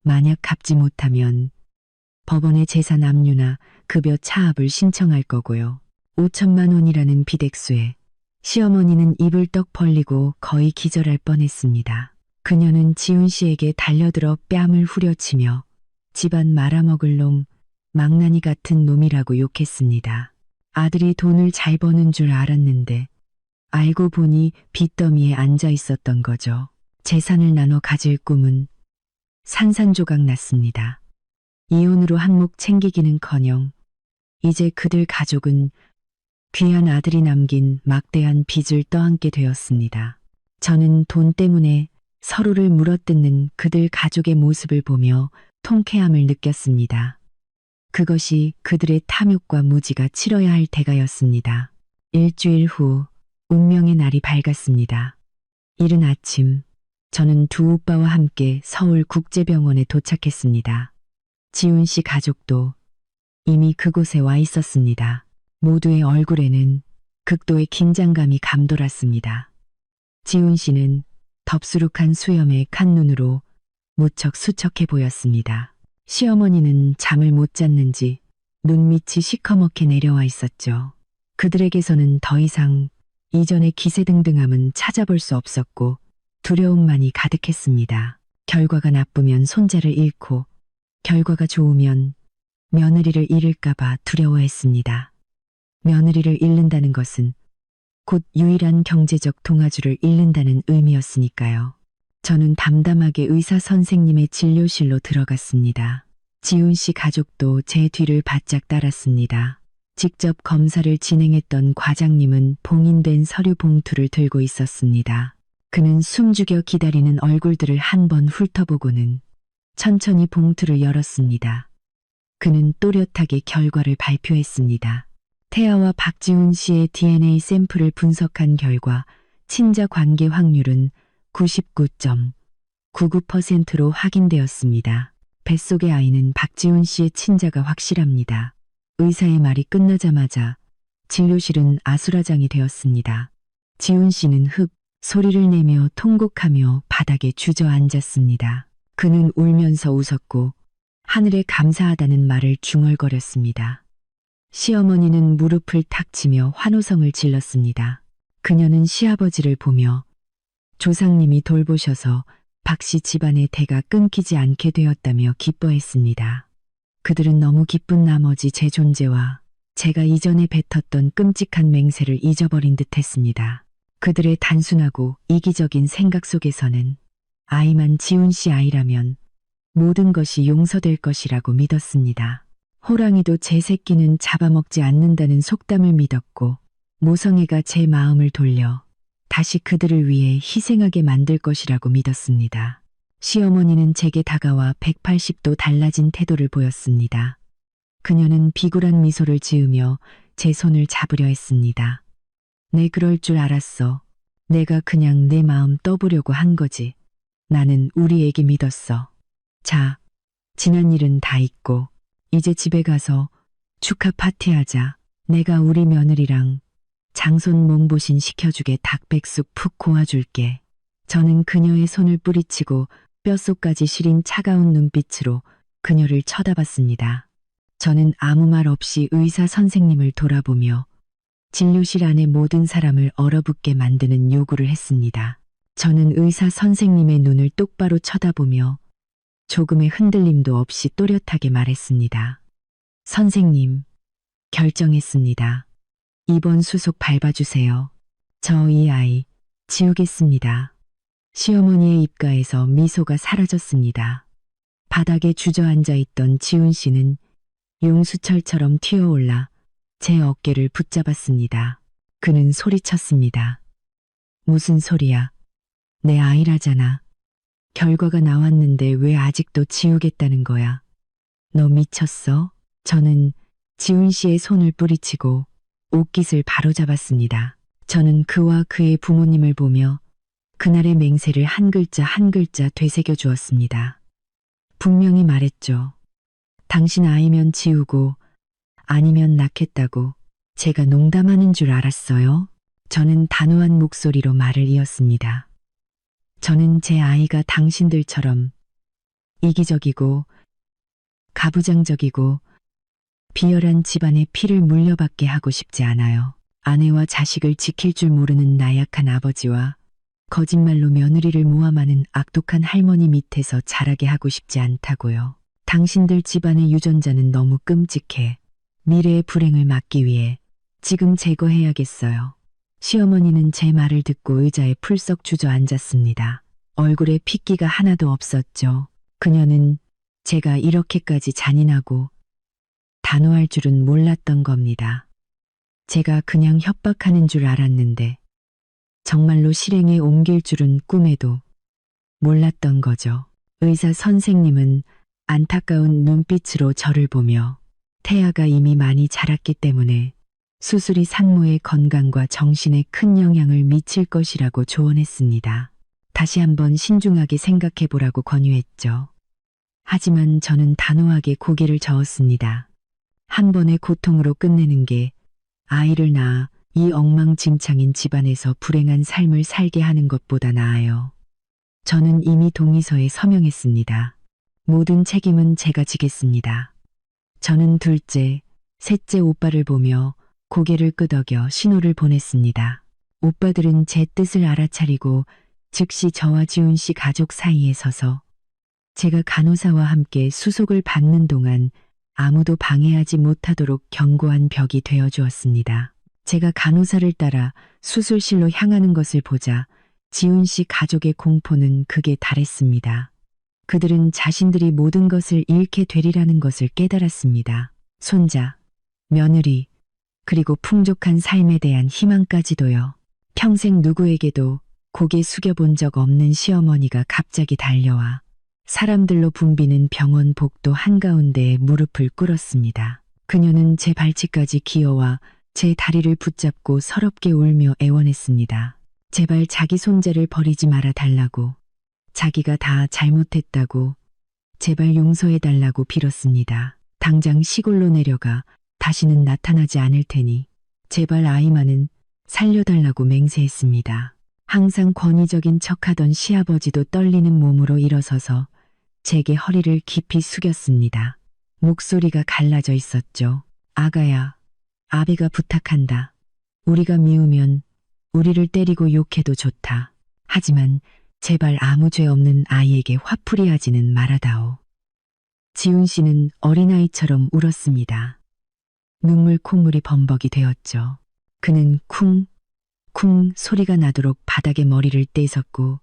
만약 갚지 못하면 법원에 재산 압류나 급여 차압을 신청할 거고요. 5천만 원이라는 빚액수에 시어머니는 입을 떡 벌리고 거의 기절할 뻔했습니다. 그녀는 지훈 씨에게 달려들어 뺨을 후려치며 집안 말아먹을 놈, 망나니 같은 놈이라고 욕했습니다. 아들이 돈을 잘 버는 줄 알았는데 알고 보니 빚더미에 앉아 있었던 거죠. 재산을 나눠 가질 꿈은 산산조각 났습니다. 이혼으로 한몫 챙기기는커녕 이제 그들 가족은 귀한 아들이 남긴 막대한 빚을 떠안게 되었습니다. 저는 돈 때문에 서로를 물어뜯는 그들 가족의 모습을 보며 통쾌함을 느꼈습니다. 그것이 그들의 탐욕과 무지가 치러야 할 때가였습니다. 일주일 후 운명의 날이 밝았습니다. 이른 아침 저는 두 오빠와 함께 서울국제병원에 도착했습니다. 지훈 씨 가족도 이미 그곳에 와 있었습니다. 모두의 얼굴에는 극도의 긴장감이 감돌았습니다. 지훈 씨는 덥수룩한 수염에 칸 눈으로 무척 수척해 보였습니다. 시어머니는 잠을 못 잤는지 눈밑이 시커멓게 내려와 있었죠. 그들에게서는 더 이상 이전의 기세등등함은 찾아볼 수 없었고 두려움만이 가득했습니다. 결과가 나쁘면 손자를 잃고 결과가 좋으면 며느리를 잃을까봐 두려워했습니다. 며느리를 잃는다는 것은 곧 유일한 경제적 동아줄을 잃는다는 의미였으니까요. 저는 담담하게 의사 선생님의 진료실로 들어갔습니다. 지훈 씨 가족도 제 뒤를 바짝 따랐습니다. 직접 검사를 진행했던 과장님은 봉인된 서류 봉투를 들고 있었습니다. 그는 숨죽여 기다리는 얼굴들을 한 번 훑어보고는 천천히 봉투를 열었습니다. 그는 또렷하게 결과를 발표했습니다. 태아와 박지훈 씨의 DNA 샘플을 분석한 결과 친자 관계 확률은 99.99%로 확인되었습니다. 뱃속의 아이는 박지훈 씨의 친자가 확실합니다. 의사의 말이 끝나자마자 진료실은 아수라장이 되었습니다. 지훈 씨는 흡 소리를 내며 통곡하며 바닥에 주저앉았습니다. 그는 울면서 웃었고 하늘에 감사하다는 말을 중얼거렸습니다. 시어머니는 무릎을 탁 치며 환호성을 질렀습니다. 그녀는 시아버지를 보며 조상님이 돌보셔서 박씨 집안의 대가 끊기지 않게 되었다며 기뻐했습니다. 그들은 너무 기쁜 나머지 제 존재와 제가 이전에 뱉었던 끔찍한 맹세를 잊어버린 듯했습니다. 그들의 단순하고 이기적인 생각 속에서는 아이만 지훈 씨 아이라면 모든 것이 용서될 것이라고 믿었습니다. 호랑이도 제 새끼는 잡아먹지 않는다는 속담을 믿었고 모성애가 제 마음을 돌려 다시 그들을 위해 희생하게 만들 것이라고 믿었습니다. 시어머니는 제게 다가와 180도 달라진 태도를 보였습니다. 그녀는 비굴한 미소를 지으며 제 손을 잡으려 했습니다. 내 그럴 줄 알았어. 내가 그냥 내 마음 떠보려고 한 거지. 나는 우리 애기 믿었어. 자, 지난 일은 다 잊고 이제 집에 가서 축하 파티하자. 내가 우리 며느리랑 장손 몸보신 시켜주게 닭백숙 푹 고아줄게. 저는 그녀의 손을 뿌리치고 뼛속까지 시린 차가운 눈빛으로 그녀를 쳐다봤습니다. 저는 아무 말 없이 의사 선생님을 돌아보며 진료실 안의 모든 사람을 얼어붙게 만드는 요구를 했습니다. 저는 의사 선생님의 눈을 똑바로 쳐다보며 조금의 흔들림도 없이 또렷하게 말했습니다. 선생님, 결정했습니다. 이번 수속 밟아주세요. 저 이 아이 지우겠습니다. 시어머니의 입가에서 미소가 사라졌습니다. 바닥에 주저앉아 있던 지훈 씨는 용수철처럼 튀어올라 제 어깨를 붙잡았습니다. 그는 소리쳤습니다. 무슨 소리야? 내 아이라잖아. 결과가 나왔는데 왜 아직도 지우겠다는 거야? 너 미쳤어? 저는 지훈 씨의 손을 뿌리치고 옷깃을 바로잡았습니다. 저는 그와 그의 부모님을 보며 그날의 맹세를 한 글자 한 글자 되새겨 주었습니다. 분명히 말했죠. 당신 아이면 지우고 아니면 낳겠다고. 제가 농담하는 줄 알았어요? 저는 단호한 목소리로 말을 이었습니다. 저는 제 아이가 당신들처럼 이기적이고 가부장적이고 비열한 집안의 피를 물려받게 하고 싶지 않아요. 아내와 자식을 지킬 줄 모르는 나약한 아버지와 거짓말로 며느리를 모함하는 악독한 할머니 밑에서 자라게 하고 싶지 않다고요. 당신들 집안의 유전자는 너무 끔찍해. 미래의 불행을 막기 위해 지금 제거해야겠어요. 시어머니는 제 말을 듣고 의자에 풀썩 주저앉았습니다. 얼굴에 핏기가 하나도 없었죠. 그녀는 제가 이렇게까지 잔인하고 단호할 줄은 몰랐던 겁니다. 제가 그냥 협박하는 줄 알았는데 정말로 실행에 옮길 줄은 꿈에도 몰랐던 거죠. 의사 선생님은 안타까운 눈빛으로 저를 보며 태아가 이미 많이 자랐기 때문에 수술이 산모의 건강과 정신에 큰 영향을 미칠 것이라고 조언했습니다. 다시 한번 신중하게 생각해 보라고 권유했죠. 하지만 저는 단호하게 고개를 저었습니다. 한 번의 고통으로 끝내는 게 아이를 낳아 이 엉망진창인 집안에서 불행한 삶을 살게 하는 것보다 나아요. 저는 이미 동의서에 서명했습니다. 모든 책임은 제가 지겠습니다. 저는 둘째, 셋째 오빠를 보며 고개를 끄덕여 신호를 보냈습니다. 오빠들은 제 뜻을 알아차리고 즉시 저와 지훈 씨 가족 사이에 서서 제가 간호사와 함께 수속을 받는 동안 아무도 방해하지 못하도록 견고한 벽이 되어 주었습니다. 제가 간호사를 따라 수술실로 향하는 것을 보자 지훈 씨 가족의 공포는 극에 달했습니다. 그들은 자신들이 모든 것을 잃게 되리라는 것을 깨달았습니다. 손자, 며느리, 그리고 풍족한 삶에 대한 희망까지도요. 평생 누구에게도 고개 숙여본 적 없는 시어머니가 갑자기 달려와 사람들로 붐비는 병원 복도 한가운데에 무릎을 꿇었습니다. 그녀는 제 발치까지 기어와 제 다리를 붙잡고 서럽게 울며 애원했습니다. 제발 자기 손자를 버리지 말아 달라고, 자기가 다 잘못했다고, 제발 용서해달라고 빌었습니다. 당장 시골로 내려가 다시는 나타나지 않을 테니 제발 아이만은 살려달라고 맹세했습니다. 항상 권위적인 척하던 시아버지도 떨리는 몸으로 일어서서 제게 허리를 깊이 숙였습니다. 목소리가 갈라져 있었죠. 아가야, 아비가 부탁한다. 우리가 미우면 우리를 때리고 욕해도 좋다. 하지만 제발 아무 죄 없는 아이에게 화풀이 하지는 말아다오. 지훈 씨는 어린아이처럼 울었습니다. 눈물 콧물이 범벅이 되었죠. 그는 쿵, 쿵 소리가 나도록 바닥에 머리를 떼섰고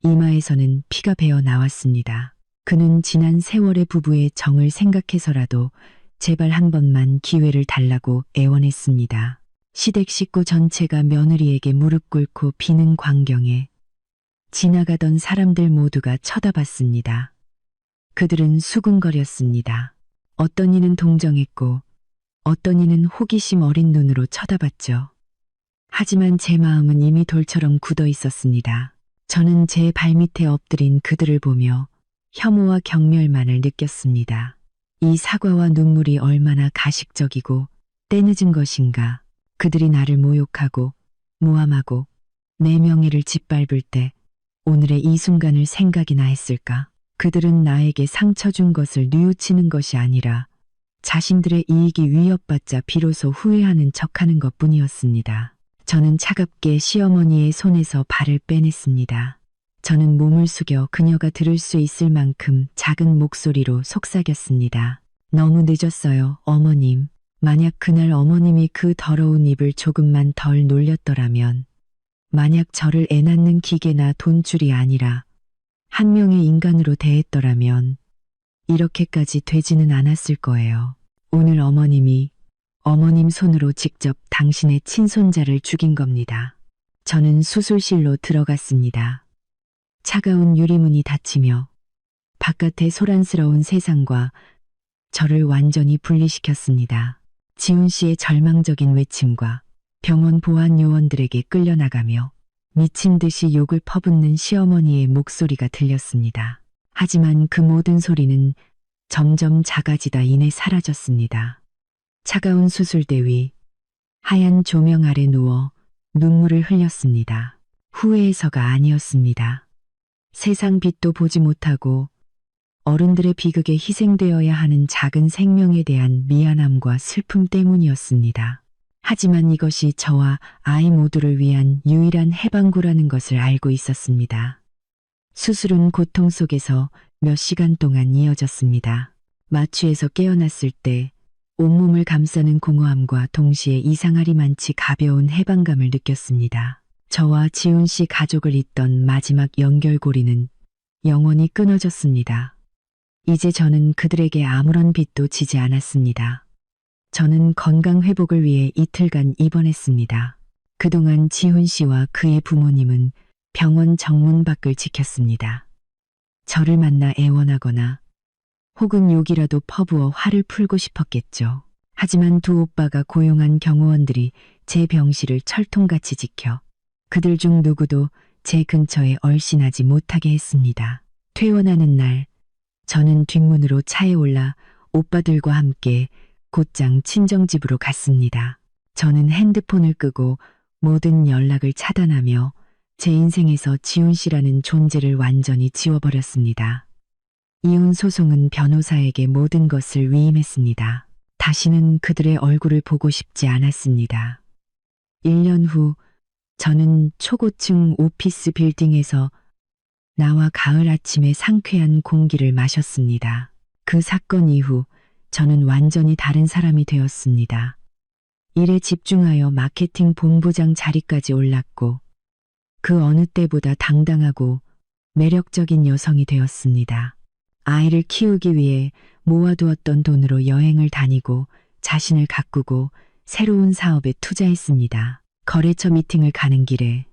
이마에서는 피가 배어 나왔습니다. 그는 지난 세월의 부부의 정을 생각해서라도 제발 한 번만 기회를 달라고 애원했습니다. 시댁 식구 전체가 며느리에게 무릎 꿇고 비는 광경에 지나가던 사람들 모두가 쳐다봤습니다. 그들은 수군거렸습니다. 어떤 이는 동정했고 어떤 이는 호기심 어린 눈으로 쳐다봤죠. 하지만 제 마음은 이미 돌처럼 굳어 있었습니다. 저는 제 발밑에 엎드린 그들을 보며 혐오와 경멸만을 느꼈습니다. 이 사과와 눈물이 얼마나 가식적이고 때늦은 것인가. 그들이 나를 모욕하고 모함하고 내 명예를 짓밟을 때 오늘의 이 순간을 생각이나 했을까? 그들은 나에게 상처 준 것을 뉘우치는 것이 아니라 자신들의 이익이 위협받자 비로소 후회하는 척하는 것뿐이었습니다. 저는 차갑게 시어머니의 손에서 발을 빼냈습니다. 저는 몸을 숙여 그녀가 들을 수 있을 만큼 작은 목소리로 속삭였습니다. 너무 늦었어요, 어머님. 만약 그날 어머님이 그 더러운 입을 조금만 덜 놀렸더라면, 만약 저를 애 낳는 기계나 돈줄이 아니라 한 명의 인간으로 대했더라면 이렇게까지 되지는 않았을 거예요. 오늘 어머님이 어머님 손으로 직접 당신의 친손자를 죽인 겁니다. 저는 수술실로 들어갔습니다. 차가운 유리문이 닫히며 바깥의 소란스러운 세상과 저를 완전히 분리시켰습니다. 지훈 씨의 절망적인 외침과 병원 보안 요원들에게 끌려나가며 미친 듯이 욕을 퍼붓는 시어머니의 목소리가 들렸습니다. 하지만 그 모든 소리는 점점 작아지다 이내 사라졌습니다. 차가운 수술대 위 하얀 조명 아래 누워 눈물을 흘렸습니다. 후회해서가 아니었습니다. 세상 빛도 보지 못하고 어른들의 비극에 희생되어야 하는 작은 생명에 대한 미안함과 슬픔 때문이었습니다. 하지만 이것이 저와 아이 모두를 위한 유일한 해방구라는 것을 알고 있었습니다. 수술은 고통 속에서 몇 시간 동안 이어졌습니다. 마취에서 깨어났을 때 온몸을 감싸는 공허함과 동시에 이상하리만치 가벼운 해방감을 느꼈습니다. 저와 지훈 씨 가족을 잇던 마지막 연결고리는 영원히 끊어졌습니다. 이제 저는 그들에게 아무런 빚도 지지 않았습니다. 저는 건강 회복을 위해 이틀간 입원했습니다. 그동안 지훈 씨와 그의 부모님은 병원 정문 밖을 지켰습니다. 저를 만나 애원하거나 혹은 욕이라도 퍼부어 화를 풀고 싶었겠죠. 하지만 두 오빠가 고용한 경호원들이 제 병실을 철통같이 지켜 그들 중 누구도 제 근처에 얼씬하지 못하게 했습니다. 퇴원하는 날 저는 뒷문으로 차에 올라 오빠들과 함께 곧장 친정집으로 갔습니다. 저는 핸드폰을 끄고 모든 연락을 차단하며 제 인생에서 지훈 씨라는 존재를 완전히 지워버렸습니다. 이혼 소송은 변호사에게 모든 것을 위임했습니다. 다시는 그들의 얼굴을 보고 싶지 않았습니다. 1년 후 저는 초고층 오피스 빌딩에서 나와 가을 아침의 상쾌한 공기를 마셨습니다. 그 사건 이후 저는 완전히 다른 사람이 되었습니다. 일에 집중하여 마케팅 본부장 자리까지 올랐고 그 어느 때보다 당당하고 매력적인 여성이 되었습니다. 아이를 키우기 위해 모아두었던 돈으로 여행을 다니고 자신을 가꾸고 새로운 사업에 투자했습니다. 거래처 미팅을 가는 길에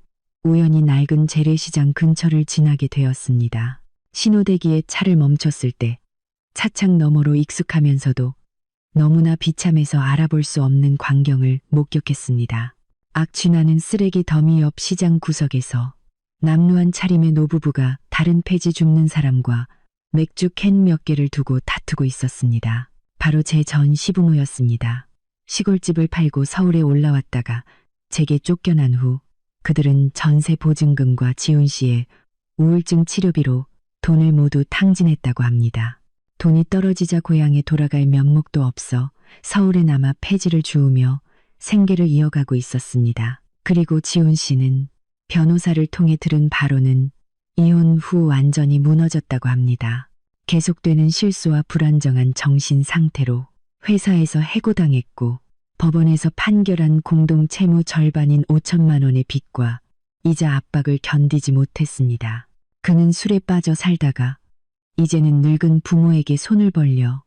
우연히 낡은 재래시장 근처를 지나게 되었습니다. 신호대기에 차를 멈췄을 때 차창 너머로 익숙하면서도 너무나 비참해서 알아볼 수 없는 광경을 목격했습니다. 악취나는 쓰레기 더미 옆 시장 구석에서 남루한 차림의 노부부가 다른 폐지 줍는 사람과 맥주 캔 몇 개를 두고 다투고 있었습니다. 바로 제 전 시부모였습니다. 시골집을 팔고 서울에 올라왔다가 제게 쫓겨난 후 그들은 전세 보증금과 지훈 씨의 우울증 치료비로 돈을 모두 탕진했다고 합니다. 돈이 떨어지자 고향에 돌아갈 면목도 없어 서울에 남아 폐지를 주우며 생계를 이어가고 있었습니다. 그리고 지훈 씨는 변호사를 통해 들은 바로는 이혼 후 완전히 무너졌다고 합니다. 계속되는 실수와 불안정한 정신 상태로 회사에서 해고당했고 법원에서 판결한 공동 채무 절반인 5천만 원의 빚과 이자 압박을 견디지 못했습니다. 그는 술에 빠져 살다가 이제는 늙은 부모에게 손을 벌려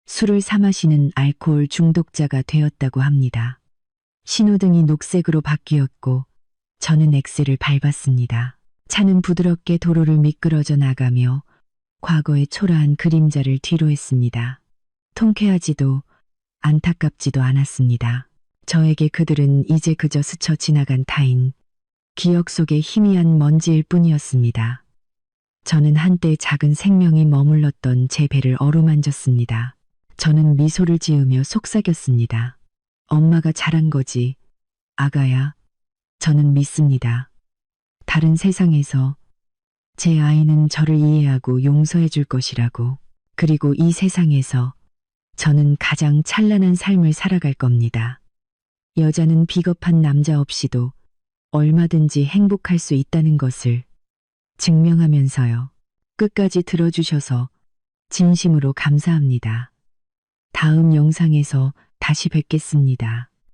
술을 사 마시는 알코올 중독자가 되었다고 합니다. 신호등이 녹색으로 바뀌었고 저는 엑셀을 밟았습니다. 차는 부드럽게 도로를 미끄러져 나가며 과거의 초라한 그림자를 뒤로했습니다. 통쾌하지도 안타깝지도 않았습니다. 저에게 그들은 이제 그저 스쳐 지나간 타인, 기억 속의 희미한 먼지일 뿐이었습니다. 저는 한때 작은 생명이 머물렀던 제 배를 어루만졌습니다. 저는 미소를 지으며 속삭였습니다. 엄마가 잘한 거지, 아가야. 저는 믿습니다. 다른 세상에서 제 아이는 저를 이해하고 용서해 줄 것이라고. 그리고 이 세상에서 저는 가장 찬란한 삶을 살아갈 겁니다. 여자는 비겁한 남자 없이도 얼마든지 행복할 수 있다는 것을 증명하면서요. 끝까지 들어주셔서 진심으로 감사합니다. 다음 영상에서 다시 뵙겠습니다.